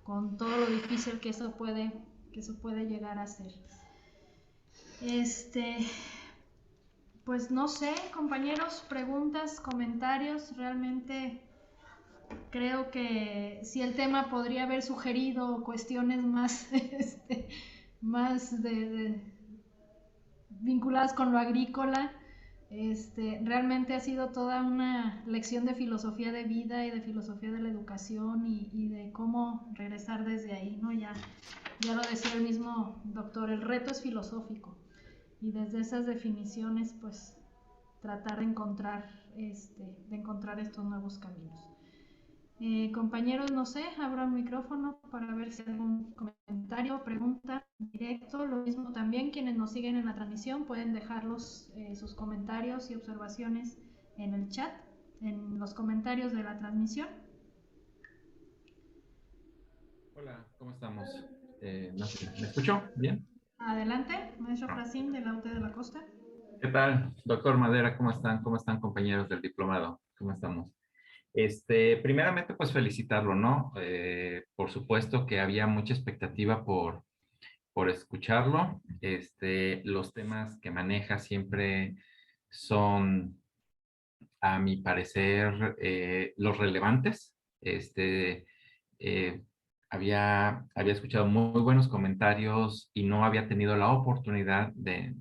con todo lo difícil que eso puede llegar a ser. Pues no sé, compañeros, preguntas, comentarios. Realmente creo que si el tema podría haber sugerido cuestiones más, más vinculadas con lo agrícola, Realmente ha sido toda una lección de filosofía de vida y de filosofía de la educación y de cómo regresar desde ahí, ¿no? Ya lo decía el mismo doctor, el reto es filosófico y desde esas definiciones pues tratar de encontrar estos nuevos caminos. Compañeros, no sé, abro el micrófono para ver si hay algún comentario, pregunta directo. Lo mismo también, quienes nos siguen en la transmisión pueden dejarlos sus comentarios y observaciones en el chat, en los comentarios de la transmisión. Hola, ¿cómo estamos? No sé, ¿me escuchó? ¿Bien? Adelante, maestro Frasín de la UT de la Costa. ¿Qué tal, doctor Madera? ¿Cómo están? ¿Cómo están, compañeros del diplomado? ¿Cómo estamos? Primeramente, pues felicitarlo, ¿no? Por supuesto que había mucha expectativa por escucharlo. Los temas que maneja siempre son, a mi parecer, los relevantes. Eh, había escuchado muy buenos comentarios y no había tenido la oportunidad de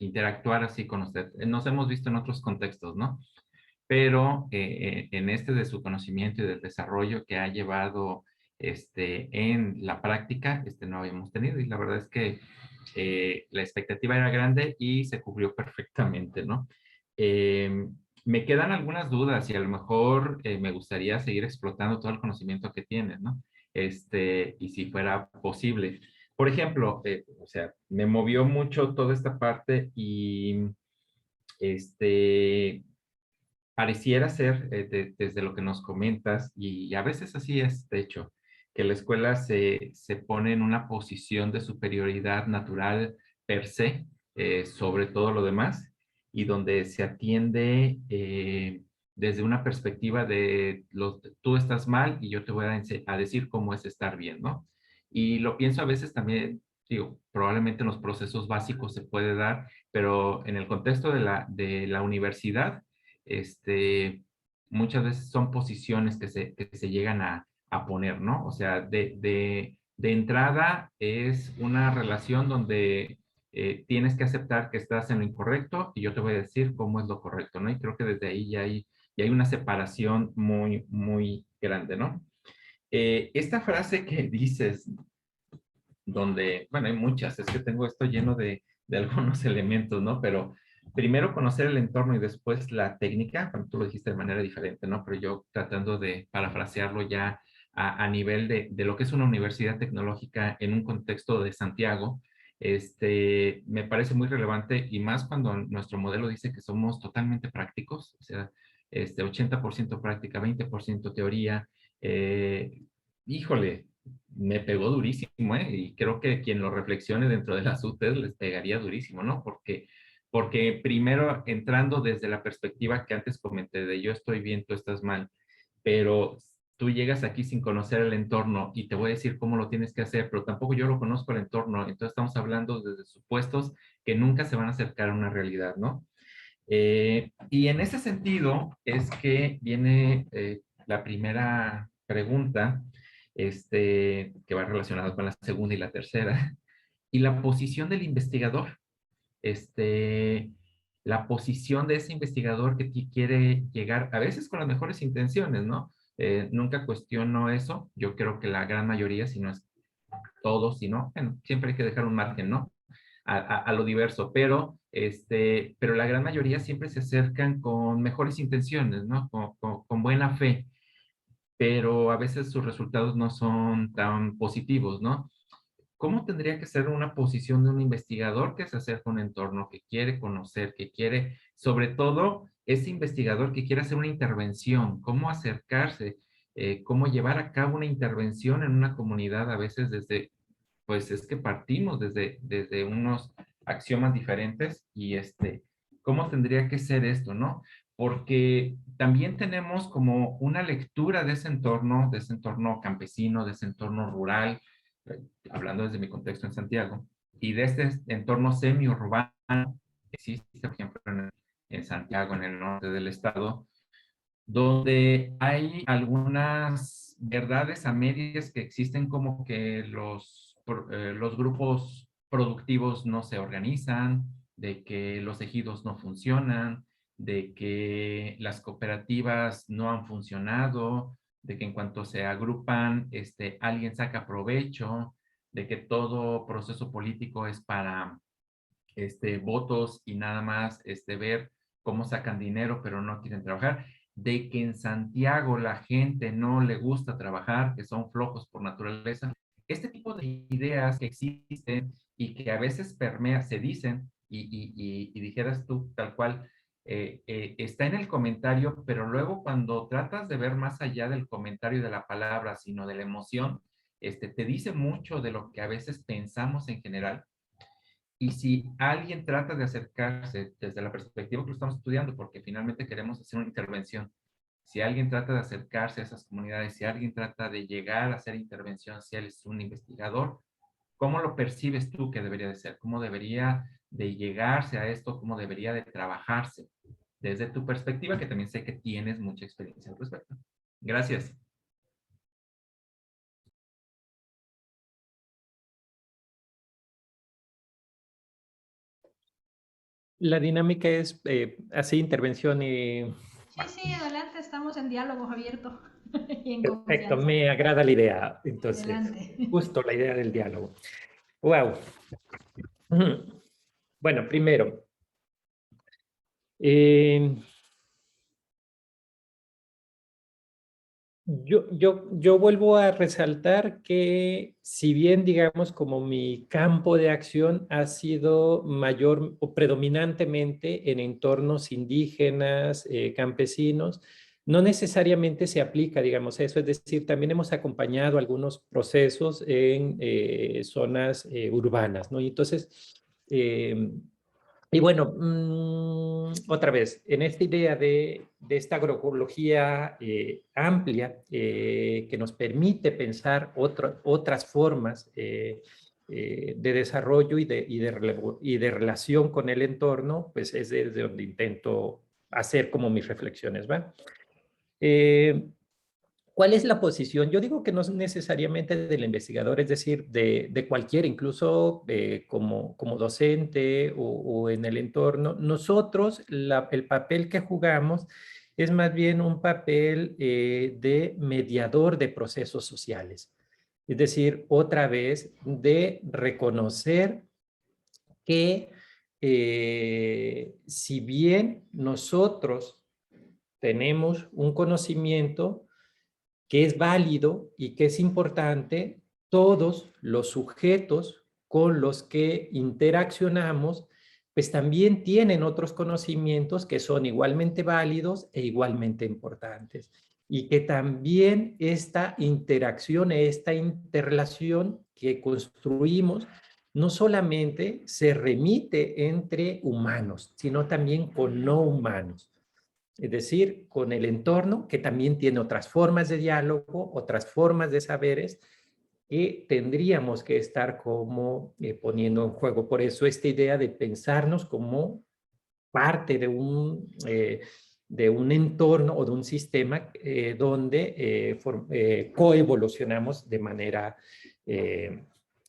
interactuar así con usted. Nos hemos visto en otros contextos, ¿no? Pero en de su conocimiento y del desarrollo que ha llevado en la práctica, no habíamos tenido. Y la verdad es que la expectativa era grande y se cubrió perfectamente, ¿no? Eh, Me quedan algunas dudas y a lo mejor me gustaría seguir explotando todo el conocimiento que tienes, ¿no? Y si fuera posible. Por ejemplo, o sea, me movió mucho toda esta parte y pareciera ser, desde lo que nos comentas, y a veces así es, de hecho, que la escuela se pone en una posición de superioridad natural per se, sobre todo lo demás, y donde se atiende desde una perspectiva de tú estás mal y yo te voy a decir cómo es estar bien, ¿no? Y lo pienso a veces también, digo, probablemente en los procesos básicos se puede dar, pero en el contexto de la universidad, muchas veces son posiciones que se llegan a poner, ¿no? O sea, de entrada es una relación donde tienes que aceptar que estás en lo incorrecto y yo te voy a decir cómo es lo correcto, ¿no? Y creo que desde ahí ya hay una separación muy, muy grande, ¿no? Esta frase que dices, donde, bueno, hay muchas, es que tengo esto lleno de algunos elementos, ¿no? Pero primero conocer el entorno y después la técnica, bueno, tú lo dijiste de manera diferente, ¿no? Pero yo tratando de parafrasearlo ya a nivel de lo que es una universidad tecnológica en un contexto de Santiago, me parece muy relevante y más cuando nuestro modelo dice que somos totalmente prácticos, o sea, 80% práctica, 20% teoría. Híjole, me pegó durísimo, ¿eh? Y creo que quien lo reflexione dentro de las UTES les pegaría durísimo, ¿no? Porque primero entrando desde la perspectiva que antes comenté de yo estoy bien, tú estás mal, pero tú llegas aquí sin conocer el entorno y te voy a decir cómo lo tienes que hacer, pero tampoco yo lo conozco el entorno, entonces estamos hablando desde supuestos que nunca se van a acercar a una realidad, ¿no? Y en ese sentido es que viene la primera pregunta, que va relacionada con la segunda y la tercera, y la posición del investigador, este, la posición de ese investigador que quiere llegar, a veces con las mejores intenciones, ¿no? Nunca cuestiono eso, yo creo que la gran mayoría, si no es todos, si no, bueno, siempre hay que dejar un margen, ¿no? A lo diverso, pero la gran mayoría siempre se acercan con mejores intenciones, ¿no? Con buena fe, pero a veces sus resultados no son tan positivos, ¿no? ¿Cómo tendría que ser una posición de un investigador que se acerca a un entorno, que quiere conocer, que quiere, sobre todo, ese investigador que quiere hacer una intervención? ¿Cómo acercarse? ¿Cómo llevar a cabo una intervención en una comunidad a veces pues es que partimos desde unos axiomas diferentes y ¿cómo tendría que ser esto, no? Porque también tenemos como una lectura de ese entorno campesino, de ese entorno rural, hablando desde mi contexto en Santiago, y de este entorno semiurbano que existe, por ejemplo, en Santiago, en el norte del estado, donde hay algunas verdades a medias que existen, como que los grupos productivos no se organizan, de que los ejidos no funcionan, de que las cooperativas no han funcionado, de que en cuanto se agrupan, alguien saca provecho, de que todo proceso político es para votos y nada más ver cómo sacan dinero, pero no quieren trabajar, de que en Santiago la gente no le gusta trabajar, que son flojos por naturaleza. Este tipo de ideas que existen y que a veces permean, se dicen, y dijeras tú tal cual, está en el comentario, pero luego cuando tratas de ver más allá del comentario de la palabra, sino de la emoción, te dice mucho de lo que a veces pensamos en general. Y si alguien trata de acercarse desde la perspectiva que lo estamos estudiando, porque finalmente queremos hacer una intervención, si alguien trata de acercarse a esas comunidades, si alguien trata de llegar a hacer intervención, si él es un investigador, ¿cómo lo percibes tú que debería de ser? ¿Cómo debería de llegarse a esto? ¿Cómo debería de trabajarse? Desde tu perspectiva, que también sé que tienes mucha experiencia al respecto. Gracias. La dinámica es así, intervención y... Sí, sí, adelante, estamos en diálogo abierto y en Perfecto, confianza. me agrada la idea. Entonces, Adelante. justo la idea del diálogo. Wow. Bueno, primero, eh, yo vuelvo a resaltar que si bien, digamos, como mi campo de acción ha sido mayor o predominantemente en entornos indígenas, campesinos, no necesariamente se aplica, digamos, eso. Es decir, también hemos acompañado algunos procesos en zonas urbanas, ¿no? Y entonces, eh, y bueno, otra vez, en esta idea de esta agroecología amplia que nos permite pensar otras formas de desarrollo y de relación con el entorno, pues es desde donde intento hacer como mis reflexiones, ¿va? Eh, ¿Cuál es la posición? Yo digo que no es necesariamente del investigador, es decir, de cualquiera, incluso como docente o en el entorno. Nosotros, el papel que jugamos es más bien un papel de mediador de procesos sociales. Es decir, otra vez, de reconocer que si bien nosotros tenemos un conocimiento, que es válido y que es importante, todos los sujetos con los que interaccionamos, pues también tienen otros conocimientos que son igualmente válidos e igualmente importantes. Y que también esta interacción, esta interrelación que construimos, no solamente se remite entre humanos, sino también con no humanos. Es decir, con el entorno, que también tiene otras formas de diálogo, otras formas de saberes, que tendríamos que estar como poniendo en juego. Por eso esta idea de pensarnos como parte de un entorno o de un sistema donde coevolucionamos de manera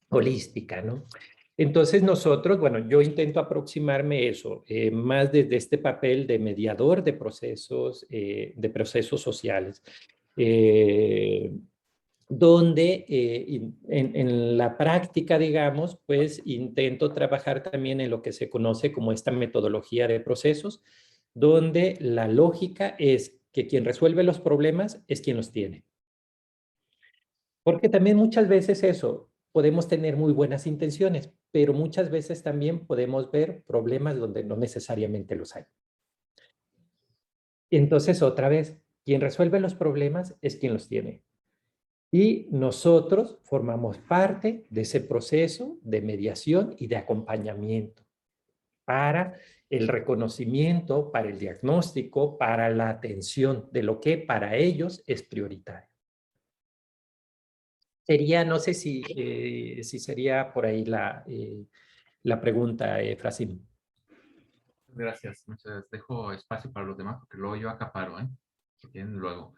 holística, ¿no? Entonces nosotros, bueno, yo intento aproximarme eso, más desde este papel de mediador de procesos sociales, eh, donde en la práctica, digamos, pues intento trabajar también en lo que se conoce como esta metodología de procesos, donde la lógica es que quien resuelve los problemas es quien los tiene. Porque también muchas veces eso, podemos tener muy buenas intenciones, pero muchas veces también podemos ver problemas donde no necesariamente los hay. Entonces, otra vez, quien resuelve los problemas es quien los tiene. Y nosotros formamos parte de ese proceso de mediación y de acompañamiento para el reconocimiento, para el diagnóstico, para la atención de lo que para ellos es prioritario. Sería, no sé si sería por ahí la pregunta, Frasim. Gracias. Muchas gracias. Dejo espacio para los demás porque luego yo acaparo, ¿eh? Que tienen luego.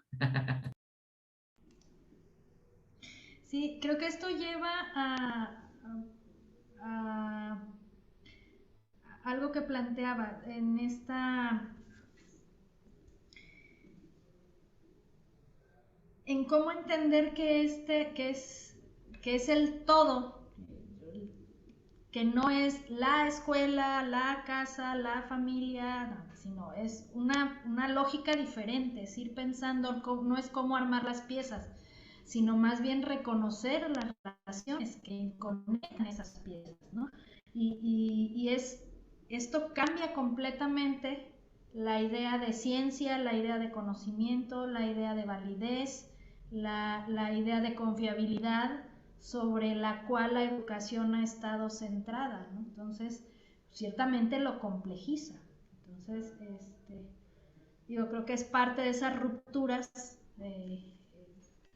Sí, creo que esto lleva a, algo que planteaba en en cómo entender que es el todo, que no es la escuela, la casa, la familia, no, sino es una lógica diferente, es ir pensando, no es cómo armar las piezas, sino más bien reconocer las relaciones que conectan esas piezas, ¿no? Y esto cambia completamente la idea de ciencia, la idea de conocimiento, la idea de validez, la idea de confiabilidad sobre la cual la educación ha estado centrada, ¿no? Entonces, ciertamente lo complejiza. Entonces, yo creo que es parte de esas rupturas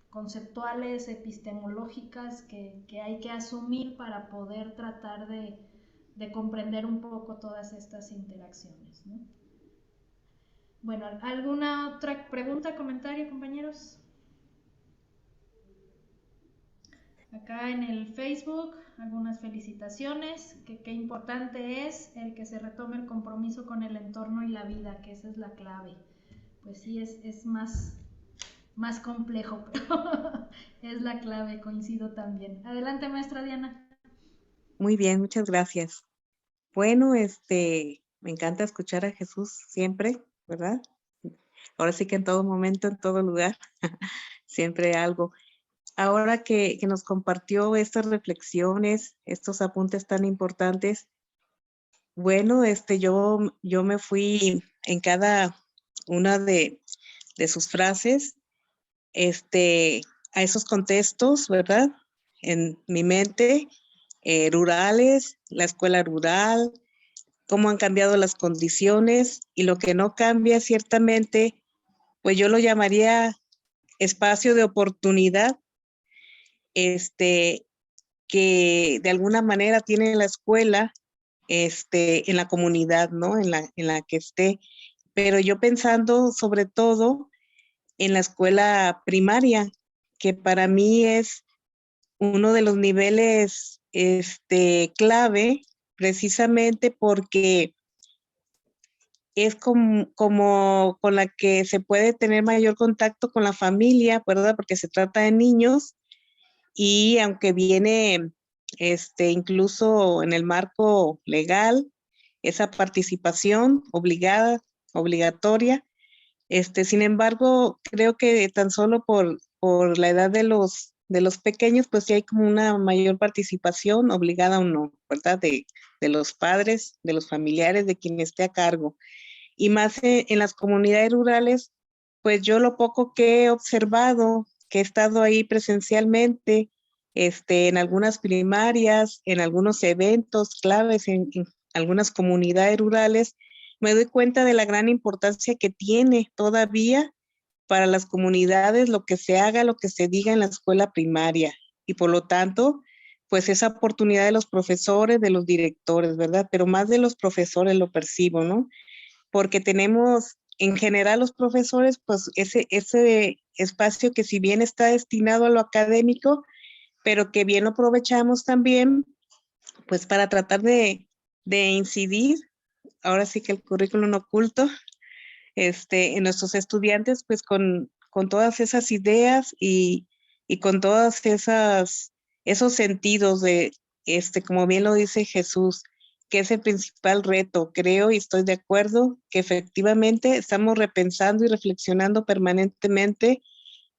conceptuales, epistemológicas que hay que asumir para poder tratar de comprender un poco todas estas interacciones, ¿no? Bueno, ¿alguna otra pregunta, comentario, compañeros? Acá en el Facebook, algunas felicitaciones, que qué importante es el que se retome el compromiso con el entorno y la vida, que esa es la clave. Pues sí, es más complejo, pero es la clave, coincido también. Adelante, maestra Diana. Muy bien, muchas gracias. Bueno, me encanta escuchar a Jesús siempre, ¿verdad? Ahora sí que en todo momento, en todo lugar, siempre algo. Ahora que nos compartió estas reflexiones, estos apuntes tan importantes, bueno, yo me fui en cada una de sus frases, a esos contextos, ¿verdad? En mi mente, rurales, la escuela rural, cómo han cambiado las condiciones y lo que no cambia ciertamente, pues yo lo llamaría espacio de oportunidad, que de alguna manera tiene la escuela, en la comunidad, ¿no? En la que esté. Pero yo pensando sobre todo en la escuela primaria, que para mí es uno de los niveles, clave, precisamente porque es como con la que se puede tener mayor contacto con la familia, ¿verdad? Porque se trata de niños y aunque viene, incluso en el marco legal, esa participación obligatoria, sin embargo, creo que tan solo por la edad de los pequeños, pues sí hay como una mayor participación, obligada o no, ¿verdad? De los padres, de los familiares, de quien esté a cargo. Y más en las comunidades rurales, pues yo lo poco que he observado, que he estado ahí presencialmente, en algunas primarias, en algunos eventos claves, en algunas comunidades rurales, me doy cuenta de la gran importancia que tiene todavía para las comunidades lo que se haga, lo que se diga en la escuela primaria. Y por lo tanto, pues esa oportunidad de los profesores, de los directores, ¿verdad? Pero más de los profesores lo percibo, ¿no? Porque tenemos en general los profesores, pues ese espacio que si bien está destinado a lo académico, pero que bien lo aprovechamos también, pues para tratar de incidir, ahora sí que el currículum oculto, en nuestros estudiantes, pues con todas esas ideas y con todas esos sentidos de, como bien lo dice Jesús, que es el principal reto. Creo y estoy de acuerdo que efectivamente estamos repensando y reflexionando permanentemente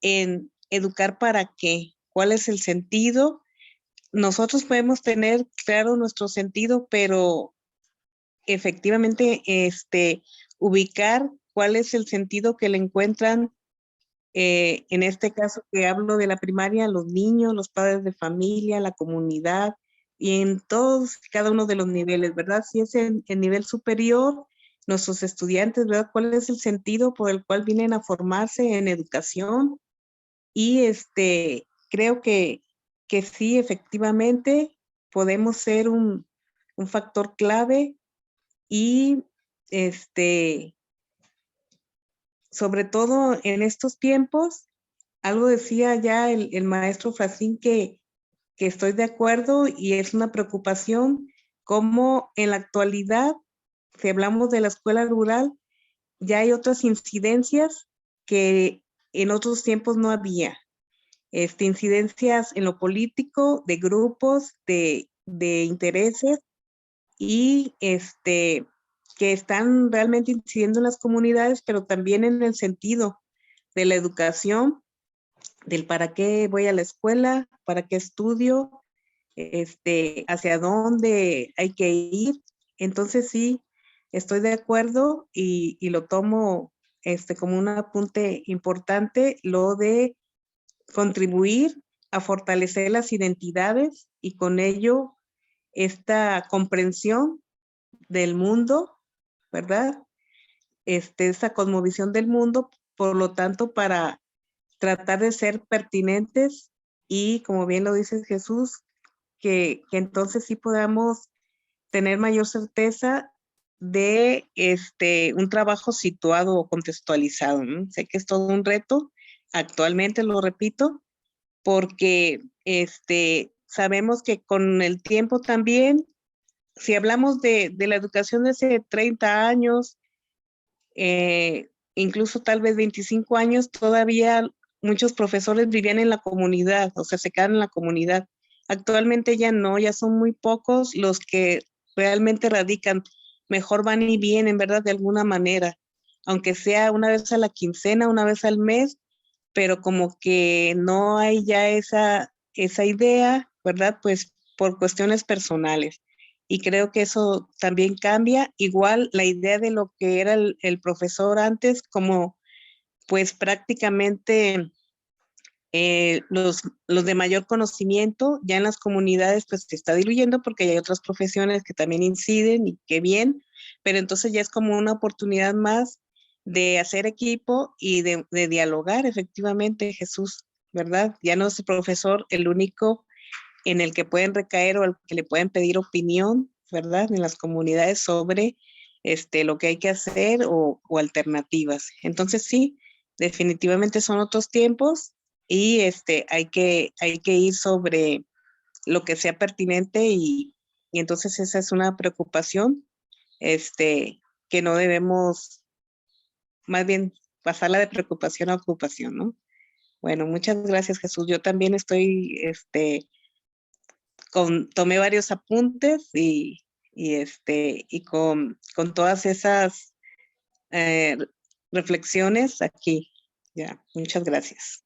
en educar para qué, cuál es el sentido. Nosotros podemos tener claro nuestro sentido, pero efectivamente, ubicar cuál es el sentido que le encuentran, en este caso que hablo de la primaria, los niños, los padres de familia, la comunidad, y en todos, cada uno de los niveles, ¿verdad? Si es en nivel superior, nuestros estudiantes, ¿verdad? ¿Cuál es el sentido por el cual vienen a formarse en educación? Y creo que sí, efectivamente, podemos ser un factor clave y sobre todo en estos tiempos, algo decía ya el maestro Fracín que estoy de acuerdo y es una preocupación, cómo en la actualidad si hablamos de la escuela rural, ya hay otras incidencias que en otros tiempos no había. Incidencias en lo político, de grupos, de intereses y que están realmente incidiendo en las comunidades, pero también en el sentido de la educación, del para qué voy a la escuela, para qué estudio, hacia dónde hay que ir. Entonces sí, estoy de acuerdo y lo tomo como un apunte importante, lo de contribuir a fortalecer las identidades y con ello esta comprensión del mundo, ¿verdad? Esa cosmovisión del mundo, por lo tanto, para tratar de ser pertinentes y, como bien lo dice Jesús, que entonces sí podamos tener mayor certeza de un trabajo situado o contextualizado, ¿no? Sé que es todo un reto, actualmente lo repito, porque sabemos que con el tiempo también, si hablamos de la educación de hace 30 años, incluso tal vez 25 años, todavía muchos profesores vivían en la comunidad, o sea, se quedan en la comunidad. Actualmente ya no, ya son muy pocos los que realmente radican. Mejor van y vienen, ¿verdad? De alguna manera, aunque sea una vez a la quincena, una vez al mes, pero como que no hay ya esa idea, ¿verdad? Pues por cuestiones personales. Y creo que eso también cambia. Igual la idea de lo que era el profesor antes, como pues prácticamente los de mayor conocimiento, ya en las comunidades pues se está diluyendo porque ya hay otras profesiones que también inciden y qué bien, pero entonces ya es como una oportunidad más de hacer equipo y de dialogar efectivamente, Jesús, ¿verdad? Ya no es el profesor el único en el que pueden recaer o al que le pueden pedir opinión, ¿verdad? En las comunidades sobre lo que hay que hacer o alternativas. Entonces sí, definitivamente son otros tiempos y hay que ir sobre lo que sea pertinente y entonces esa es una preocupación que no debemos, más bien pasarla de preocupación a ocupación, ¿no? Bueno, muchas gracias, Jesús. Yo también estoy, tomé varios apuntes y con todas esas reflexiones aquí. Ya, muchas gracias.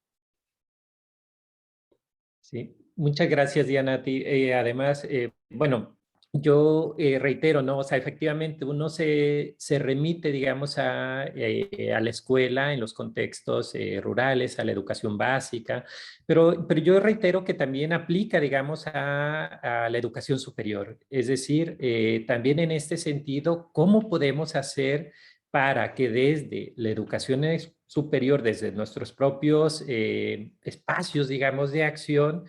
Sí, muchas gracias, Diana, a ti. Además, bueno, yo reitero, ¿no? O sea, efectivamente uno se remite, digamos, a la escuela en los contextos rurales, a la educación básica, pero yo reitero que también aplica, digamos, a la educación superior. Es decir, también en este sentido, ¿cómo podemos hacer para que desde la educación superior, desde nuestros propios espacios, digamos, de acción,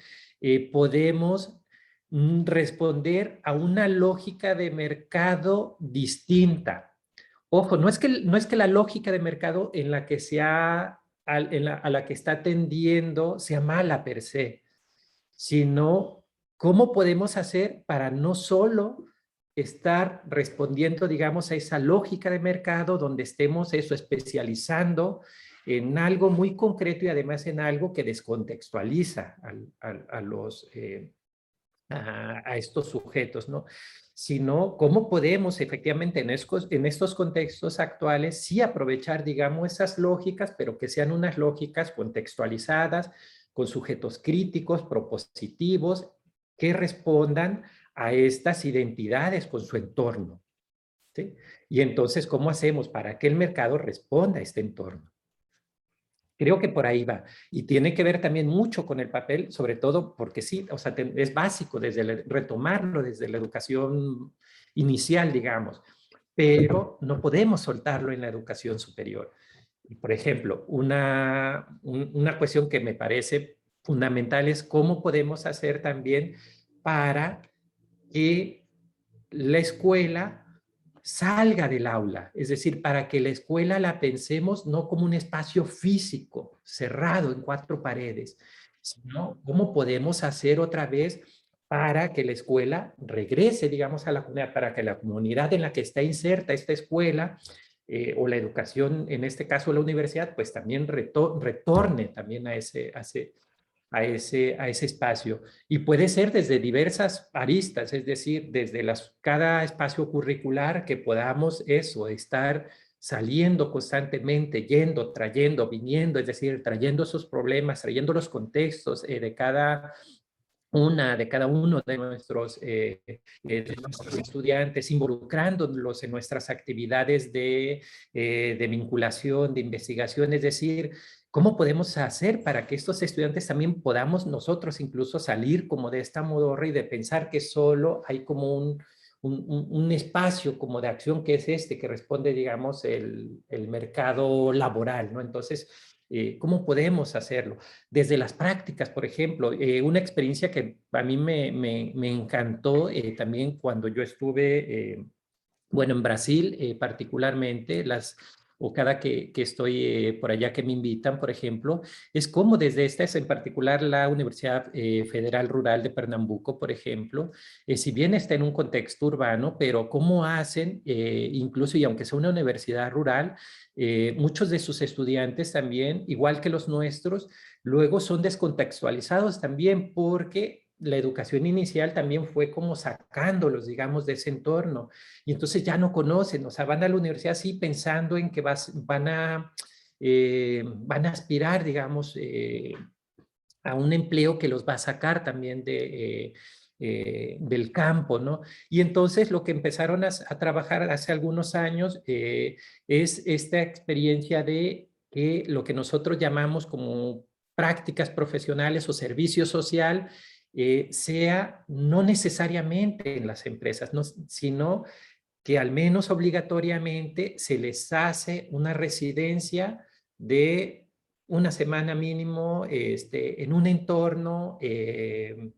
podemos responder a una lógica de mercado distinta? Ojo, no es que la lógica de mercado en la que a la que está tendiendo sea mala per se, sino cómo podemos hacer para no solo estar respondiendo, digamos, a esa lógica de mercado donde estemos eso especializando en algo muy concreto y además en algo que descontextualiza a estos sujetos, ¿no? Sino cómo podemos efectivamente en estos contextos actuales sí aprovechar, digamos, esas lógicas, pero que sean unas lógicas contextualizadas, con sujetos críticos, propositivos, que respondan a estas identidades con su entorno, ¿sí? Y entonces, ¿cómo hacemos para que el mercado responda a este entorno? Creo que por ahí va. Y tiene que ver también mucho con el papel, sobre todo porque sí, o sea, es básico retomarlo desde la educación inicial, digamos, pero no podemos soltarlo en la educación superior. Por ejemplo, una cuestión que me parece fundamental es cómo podemos hacer también para que la escuela salga del aula, es decir, para que la escuela la pensemos no como un espacio físico cerrado en cuatro paredes, sino cómo podemos hacer otra vez para que la escuela regrese, digamos, a la comunidad, para que la comunidad en la que está inserta esta escuela o la educación, en este caso la universidad, pues también retorne también a ese espacio. Y puede ser desde diversas aristas, es decir, desde cada espacio curricular que podamos estar saliendo constantemente, yendo, trayendo, viniendo, es decir, trayendo esos problemas, trayendo los contextos de cada uno de nuestros estudiantes, involucrándolos en nuestras actividades de vinculación, de investigación, es decir, ¿cómo podemos hacer para que estos estudiantes también podamos nosotros incluso salir como de esta modorra y de pensar que solo hay como un espacio como de acción que es que responde, digamos, el mercado laboral, ¿no? Entonces, ¿cómo podemos hacerlo? Desde las prácticas, por ejemplo, una experiencia que a mí me encantó también cuando yo estuve, bueno, en Brasil particularmente, o cada que estoy por allá que me invitan, por ejemplo, es como desde esta es en particular la Universidad Federal Rural de Pernambuco, por ejemplo, si bien está en un contexto urbano, pero cómo hacen, incluso y aunque sea una universidad rural, muchos de sus estudiantes también, igual que los nuestros, luego son descontextualizados también porque la educación inicial también fue como sacándolos, digamos, de ese entorno. Y entonces ya no conocen, o sea, van a la universidad sí pensando en que van a aspirar, digamos, a un empleo que los va a sacar también del campo, ¿no? Y entonces lo que empezaron a trabajar hace algunos años es esta experiencia de que lo que nosotros llamamos como prácticas profesionales o servicio social sea no necesariamente en las empresas, no, sino que al menos obligatoriamente se les hace una residencia de una semana mínimo en un entorno en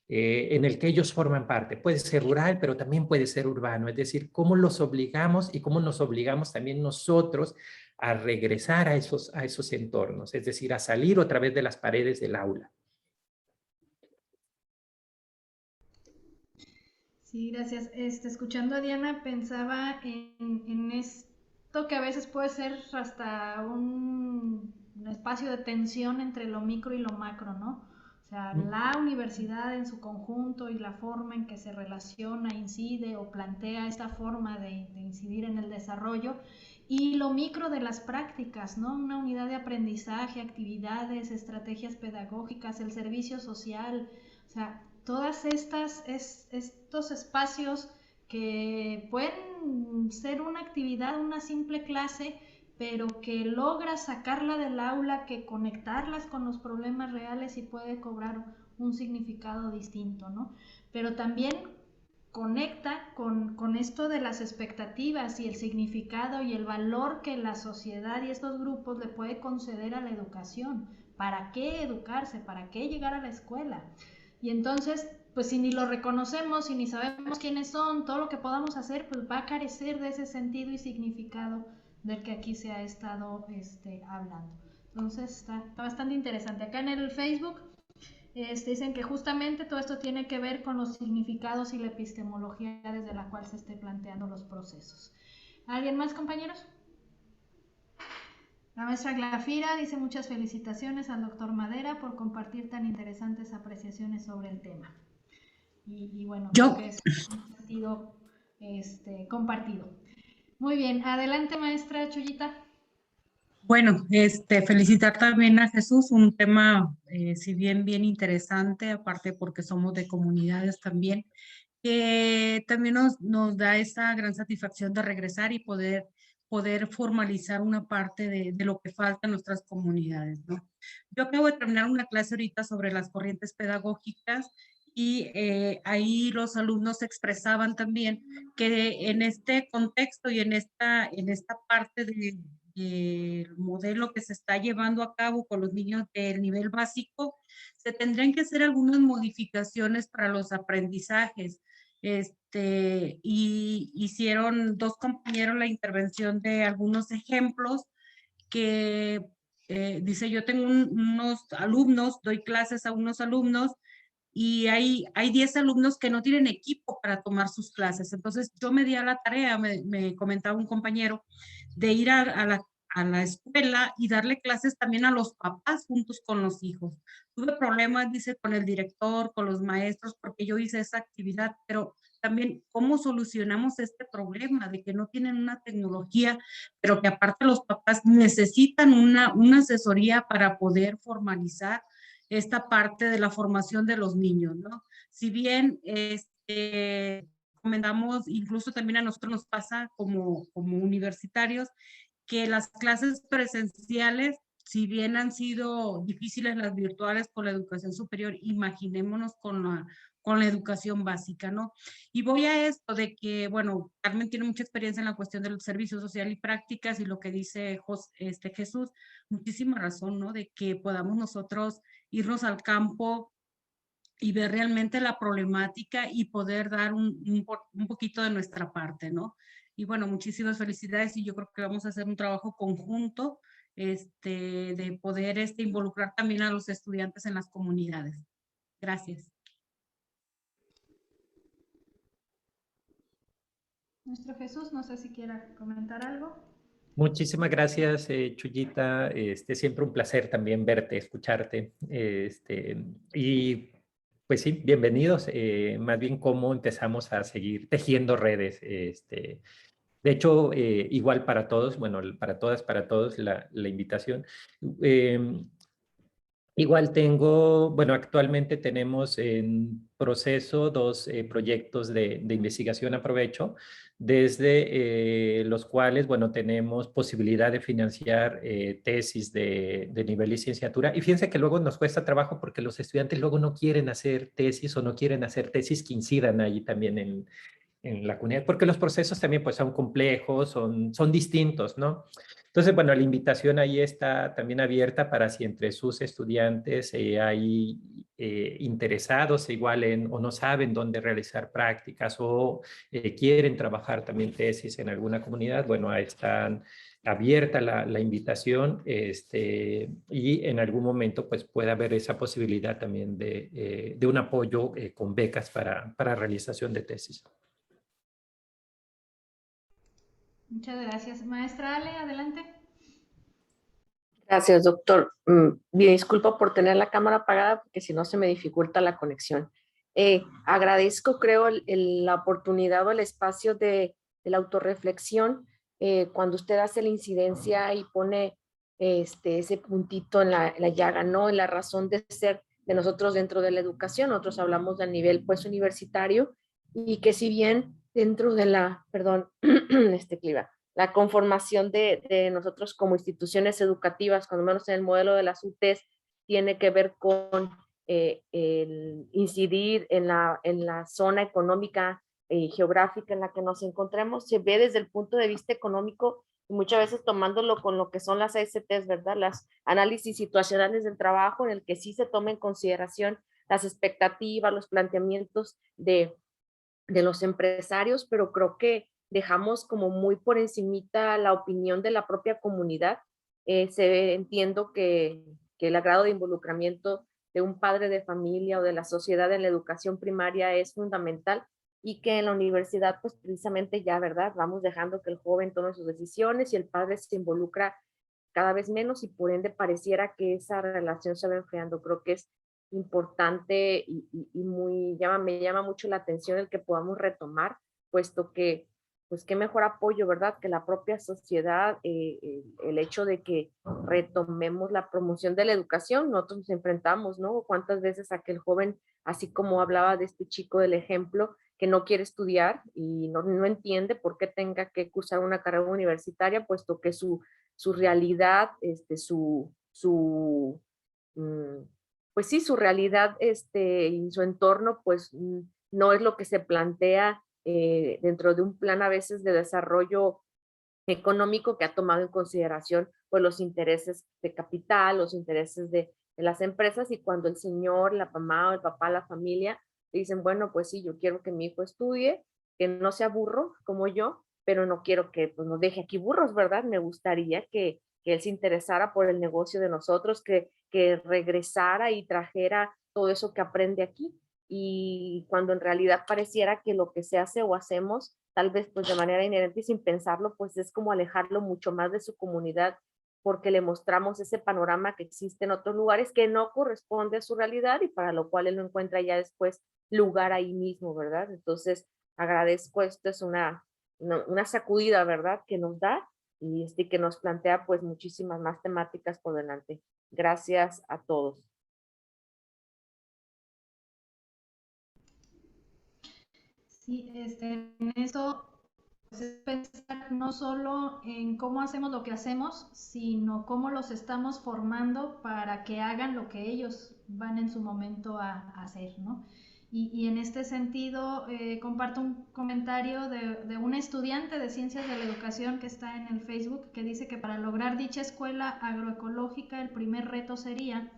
el que ellos forman parte. Puede ser rural, pero también puede ser urbano. Es decir, cómo los obligamos y cómo nos obligamos también nosotros a regresar a esos entornos, es decir, a salir otra vez de las paredes del aula. Sí, gracias. Escuchando a Diana pensaba en esto que a veces puede ser hasta un espacio de tensión entre lo micro y lo macro, ¿no? O sea, la universidad en su conjunto y la forma en que se relaciona, incide o plantea esta forma de incidir en el desarrollo y lo micro de las prácticas, ¿no? Una unidad de aprendizaje, actividades, estrategias pedagógicas, el servicio social, o sea, todas estos espacios que pueden ser una actividad, una simple clase, pero que logra sacarla del aula, que conectarlas con los problemas reales y puede cobrar un significado distinto, ¿no? Pero también conecta con esto de las expectativas y el significado y el valor que la sociedad y estos grupos le puede conceder a la educación. ¿Para qué educarse? ¿Para qué llegar a la escuela? Y entonces, pues si ni lo reconocemos, si ni sabemos quiénes son, todo lo que podamos hacer, pues va a carecer de ese sentido y significado del que aquí se ha estado hablando. Entonces está bastante interesante. Acá en el Facebook dicen que justamente todo esto tiene que ver con los significados y la epistemología desde la cual se esté planteando los procesos. ¿Alguien más, compañeros? La maestra Glafira dice muchas felicitaciones al doctor Madera por compartir tan interesantes apreciaciones sobre el tema. Y bueno, creo que es un sentido compartido. Muy bien, adelante maestra Chuyita. Bueno, felicitar también a Jesús, un tema, si bien bien interesante, aparte porque somos de comunidades también, que también nos da esa gran satisfacción de regresar y poder formalizar una parte de lo que falta en nuestras comunidades, ¿no? Yo acabo de terminar una clase ahorita sobre las corrientes pedagógicas y ahí los alumnos expresaban también que en este contexto y en esta parte del modelo que se está llevando a cabo con los niños del nivel básico, se tendrían que hacer algunas modificaciones para los aprendizajes. Y hicieron dos compañeros la intervención de algunos ejemplos que dice, yo tengo unos alumnos, doy clases a unos alumnos y hay 10 alumnos que no tienen equipo para tomar sus clases. Entonces yo me di a la tarea, me comentaba un compañero, de ir a la escuela y darle clases también a los papás juntos con los hijos. Tuve problemas, dice, con el director, con los maestros, porque yo hice esa actividad, pero también cómo solucionamos este problema de que no tienen una tecnología, pero que aparte los papás necesitan una asesoría para poder formalizar esta parte de la formación de los niños, ¿no? Si bien recomendamos, incluso también a nosotros nos pasa como universitarios, que las clases presenciales, si bien han sido difíciles las virtuales por la educación superior, imaginémonos con la educación básica, ¿no? Y voy a esto de que, bueno, Carmen tiene mucha experiencia en la cuestión del servicio social y prácticas, y lo que dice Jesús, muchísima razón, ¿no? De que podamos nosotros irnos al campo y ver realmente la problemática y poder dar un poquito de nuestra parte, ¿no? Y bueno, muchísimas felicidades, y yo creo que vamos a hacer un trabajo conjunto de poder involucrar también a los estudiantes en las comunidades. Gracias. Nuestro Jesús, no sé si quiera comentar algo. Muchísimas gracias, Chuyita. Siempre un placer también verte, escucharte. Y pues sí, bienvenidos. Más bien cómo empezamos a seguir tejiendo redes. De hecho, igual para todos, bueno, para todas, para todos, la invitación. Igual tengo, bueno, actualmente tenemos en proceso dos proyectos de investigación, aprovecho, desde los cuales, bueno, tenemos posibilidad de financiar tesis de nivel licenciatura. Y fíjense que luego nos cuesta trabajo porque los estudiantes luego no quieren hacer tesis o no quieren hacer tesis que incidan ahí también en la comunidad, porque los procesos también pues son complejos, son distintos, ¿no? Entonces, bueno, la invitación ahí está también abierta para si entre sus estudiantes hay interesados igual o no saben dónde realizar prácticas o quieren trabajar también tesis en alguna comunidad, bueno, ahí están abierta la invitación y en algún momento pues puede haber esa posibilidad también de un apoyo con becas para realización de tesis. Muchas gracias. Maestra Ale, adelante. Gracias, doctor. Me disculpo por tener la cámara apagada porque si no se me dificulta la conexión. Agradezco, creo, la oportunidad o el espacio de la autorreflexión cuando usted hace la incidencia y pone ese puntito en la llaga, ¿no? En la razón de ser de nosotros dentro de la educación. Nosotros hablamos del nivel pues universitario y que si bien dentro de la conformación de nosotros como instituciones educativas, cuando menos en el modelo de las UTES, tiene que ver con el incidir en la zona económica y geográfica en la que nos encontramos, se ve desde el punto de vista económico y muchas veces tomándolo con lo que son las ASTs, ¿verdad? Las análisis situacionales del trabajo, en el que sí se toma en consideración las expectativas, los planteamientos de los empresarios, pero creo que dejamos como muy por encimita la opinión de la propia comunidad. Entiendo que el grado de involucramiento de un padre de familia o de la sociedad en la educación primaria es fundamental y que en la universidad, pues precisamente ya, ¿verdad? Vamos dejando que el joven tome sus decisiones y el padre se involucra cada vez menos y por ende pareciera que esa relación se va enfriando. Creo que es importante y me llama mucho la atención el que podamos retomar, puesto que, pues qué mejor apoyo, ¿verdad? Que la propia sociedad, el hecho de que retomemos la promoción de la educación. Nosotros nos enfrentamos, ¿no? Cuántas veces aquel joven, así como hablaba de este chico del ejemplo, que no quiere estudiar y no entiende por qué tenga que cursar una carrera universitaria, puesto que su realidad, pues sí, su realidad y su entorno, pues no es lo que se plantea dentro de un plan a veces de desarrollo económico que ha tomado en consideración pues los intereses de capital, los intereses de las empresas, y cuando el señor, la mamá o el papá, la familia dicen, bueno, pues sí, yo quiero que mi hijo estudie, que no sea burro como yo, pero no quiero que pues, nos deje aquí burros, ¿verdad? Me gustaría que él se interesara por el negocio de nosotros, que regresara y trajera todo eso que aprende aquí. Y cuando en realidad pareciera que lo que se hace o hacemos, tal vez pues de manera inherente y sin pensarlo, pues es como alejarlo mucho más de su comunidad, porque le mostramos ese panorama que existe en otros lugares que no corresponde a su realidad y para lo cual él no encuentra ya después lugar ahí mismo, ¿verdad? Entonces, agradezco, esto es una sacudida, ¿verdad? Que nos da y que nos plantea pues muchísimas más temáticas por delante. Gracias a todos. Sí, en eso pues, es pensar no solo en cómo hacemos lo que hacemos, sino cómo los estamos formando para que hagan lo que ellos van en su momento a hacer, ¿no? Y en este sentido, comparto un comentario de un estudiante de Ciencias de la Educación que está en el Facebook, que dice que para lograr dicha escuela agroecológica, el primer reto sería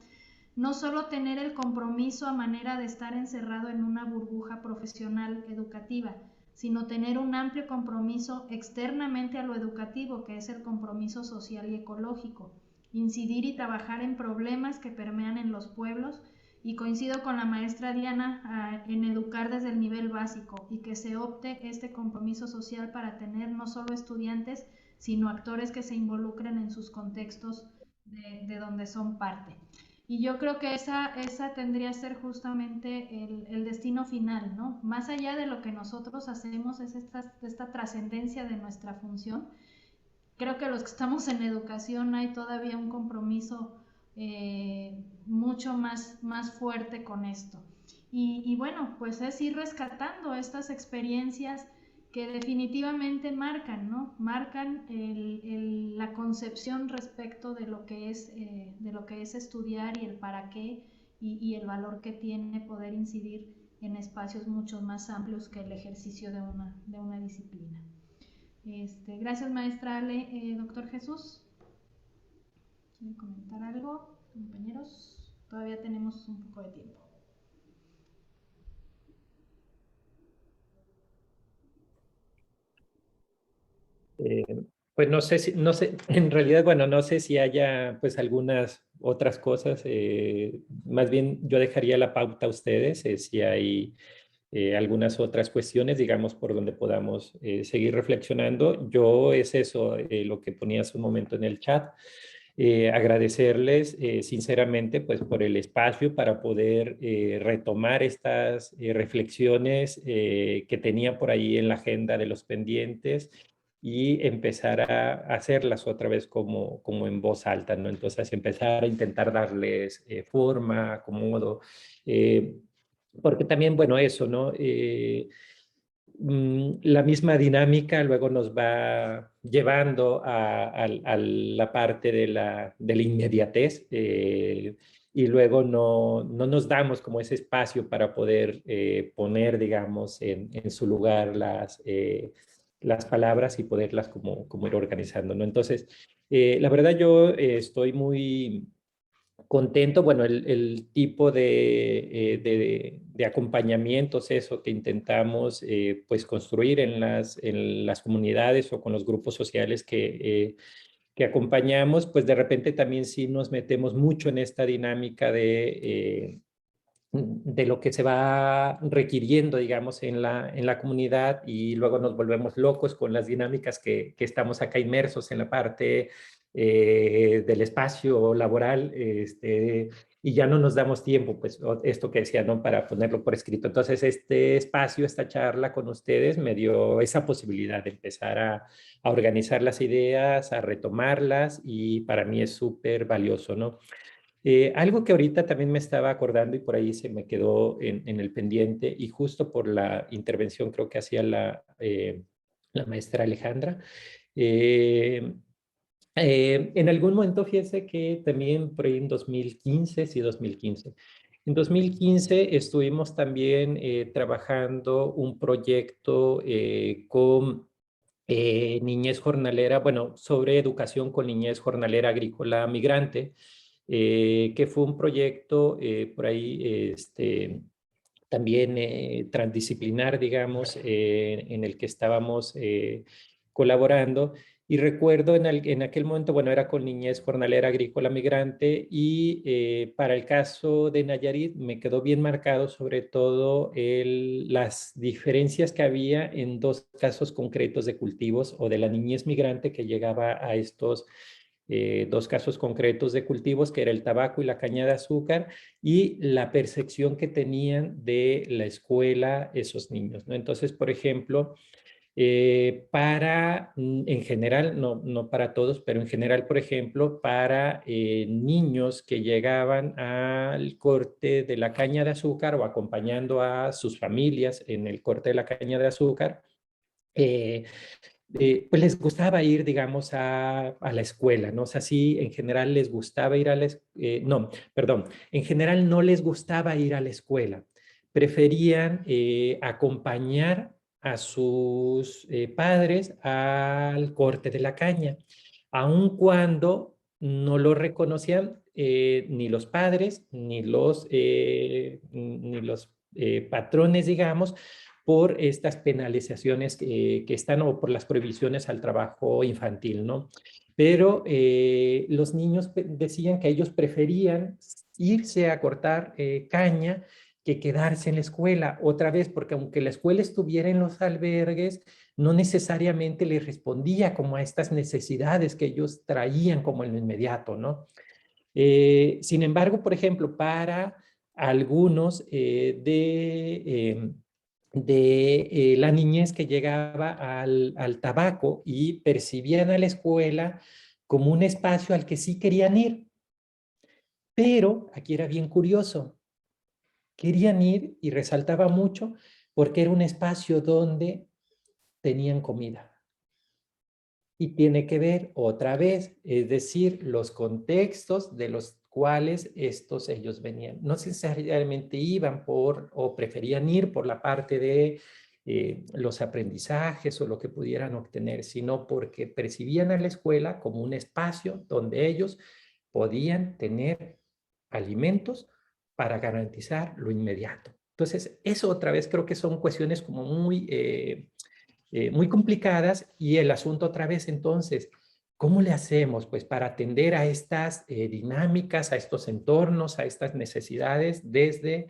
no solo tener el compromiso a manera de estar encerrado en una burbuja profesional educativa, sino tener un amplio compromiso externamente a lo educativo, que es el compromiso social y ecológico, incidir y trabajar en problemas que permean en los pueblos, y coincido con la maestra Diana en educar desde el nivel básico y que se opte este compromiso social para tener no solo estudiantes, sino actores que se involucren en sus contextos de donde son parte. Y yo creo que esa tendría que ser justamente el destino final, ¿no? Más allá de lo que nosotros hacemos, es esta trascendencia de nuestra función. Creo que los que estamos en educación hay todavía un compromiso mucho más fuerte con esto. Y bueno, pues es ir rescatando estas experiencias que definitivamente marcan, ¿no? Marcan la concepción respecto de lo que es estudiar y el para qué y el valor que tiene poder incidir en espacios mucho más amplios que el ejercicio de una disciplina. Gracias, maestra Ale. Doctor Jesús, ¿quieren comentar algo, compañeros? Todavía tenemos un poco de tiempo. Pues no sé, en realidad, bueno, no sé si haya pues algunas otras cosas, más bien yo dejaría la pauta a ustedes, si hay algunas otras cuestiones, digamos, por donde podamos seguir reflexionando. Yo es eso, lo que ponía hace un momento en el chat. Agradecerles sinceramente pues por el espacio para poder retomar estas reflexiones que tenía por ahí en la agenda de los pendientes y empezar a hacerlas otra vez como en voz alta, ¿no? Entonces empezar a intentar darles forma, acomodo, porque también, bueno, eso, ¿no? La misma dinámica luego nos va llevando a la parte de la inmediatez y luego no nos damos como ese espacio para poder poner, digamos, en su lugar las palabras y poderlas como ir organizando, ¿no? Entonces, la verdad yo estoy muy contento, bueno, el tipo de acompañamientos, eso que intentamos pues construir en las comunidades o con los grupos sociales que acompañamos, pues de repente también sí nos metemos mucho en esta dinámica de lo que se va requiriendo, digamos, en la comunidad y luego nos volvemos locos con las dinámicas que estamos acá inmersos en la parte del espacio laboral, y ya no nos damos tiempo, pues esto que decía, ¿no? Para ponerlo por escrito. Entonces, este espacio, esta charla con ustedes me dio esa posibilidad de empezar a organizar las ideas, a retomarlas y para mí es súper valioso, ¿no? Algo que ahorita también me estaba acordando y por ahí se me quedó en el pendiente y justo por la intervención creo que hacía la maestra Alejandra. eh, en algún momento fíjese que también por ahí en 2015, sí, 2015. En 2015 estuvimos también trabajando un proyecto con niñez jornalera, bueno, sobre educación con niñez jornalera agrícola migrante, que fue un proyecto por ahí también transdisciplinar, digamos, en el que estábamos colaborando Y recuerdo en aquel momento, bueno, era con Niñez Jornalera Agrícola Migrante y para el caso de Nayarit me quedó bien marcado sobre todo las diferencias que había en dos casos concretos de cultivos o de la niñez migrante que llegaba a estos dos casos concretos de cultivos, que era el tabaco y la caña de azúcar, y la percepción que tenían de la escuela esos niños, ¿no? Entonces, por ejemplo, en general, no para todos, pero en general, por ejemplo, para niños que llegaban al corte de la caña de azúcar o acompañando a sus familias en el corte de la caña de azúcar, pues les gustaba ir, digamos, a la escuela, ¿no? O sea, sí, en general les gustaba ir a la escuela, no, perdón, en general no les gustaba ir a la escuela, preferían acompañar a sus padres al corte de la caña, aun cuando no lo reconocían ni los padres ni los patrones, digamos, por estas penalizaciones que están o por las prohibiciones al trabajo infantil, ¿no? Pero los niños decían que ellos preferían irse a cortar caña que quedarse en la escuela, otra vez, porque aunque la escuela estuviera en los albergues, no necesariamente les respondía como a estas necesidades que ellos traían como en lo inmediato, ¿no? Sin embargo, por ejemplo, para algunos de la niñez que llegaba al tabaco y percibían a la escuela como un espacio al que sí querían ir. Pero aquí era bien curioso, querían ir y resaltaba mucho porque era un espacio donde tenían comida. Y tiene que ver otra vez, es decir, los contextos de los cuales ellos venían. No necesariamente iban o preferían ir por la parte de los aprendizajes o lo que pudieran obtener, sino porque percibían a la escuela como un espacio donde ellos podían tener alimentos para garantizar lo inmediato. Entonces, eso otra vez creo que son cuestiones como muy complicadas y el asunto otra vez entonces, ¿cómo le hacemos pues para atender a estas dinámicas, a estos entornos, a estas necesidades desde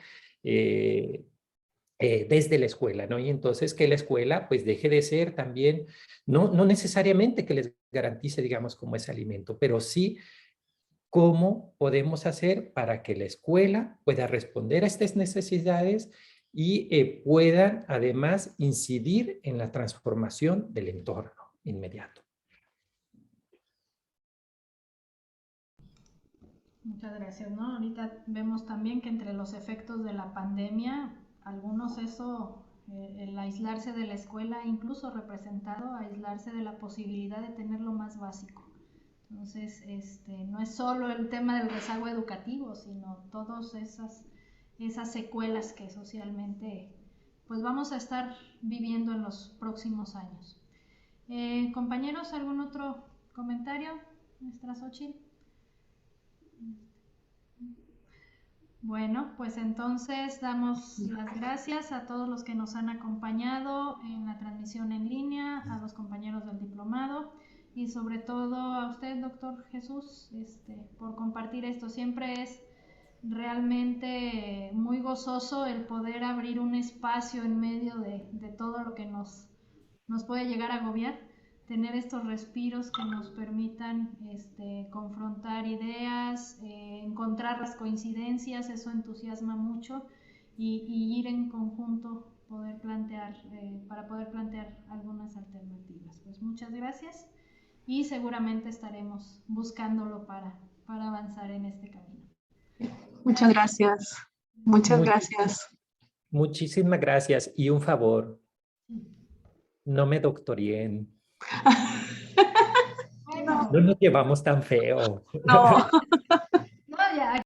la escuela, ¿no? Y entonces que la escuela pues deje de ser también, no necesariamente que les garantice, digamos, como ese alimento, pero sí cómo podemos hacer para que la escuela pueda responder a estas necesidades y puedan además incidir en la transformación del entorno inmediato. Muchas gracias, ¿no? Ahorita vemos también que entre los efectos de la pandemia, algunos el aislarse de la escuela, incluso representado aislarse de la posibilidad de tener lo más básico. Entonces, no es solo el tema del rezago educativo, sino todas esas secuelas que socialmente pues vamos a estar viviendo en los próximos años. Compañeros, ¿algún otro comentario? Nuestra Xochitl. Bueno, pues entonces damos las gracias a todos los que nos han acompañado en la transmisión en línea, a los compañeros del diplomado y sobre todo a usted, doctor Jesús, por compartir esto. Siempre es realmente muy gozoso el poder abrir un espacio en medio de todo lo que nos puede llegar a agobiar, tener estos respiros que nos permitan confrontar ideas, encontrar las coincidencias, eso entusiasma mucho y ir en conjunto para poder plantear algunas alternativas. Pues muchas gracias y seguramente estaremos buscándolo para avanzar en este camino. Muchas gracias. Muchas gracias. Muchísimas gracias y un favor, no me doctoreen. Bueno, No nos llevamos tan feo. No.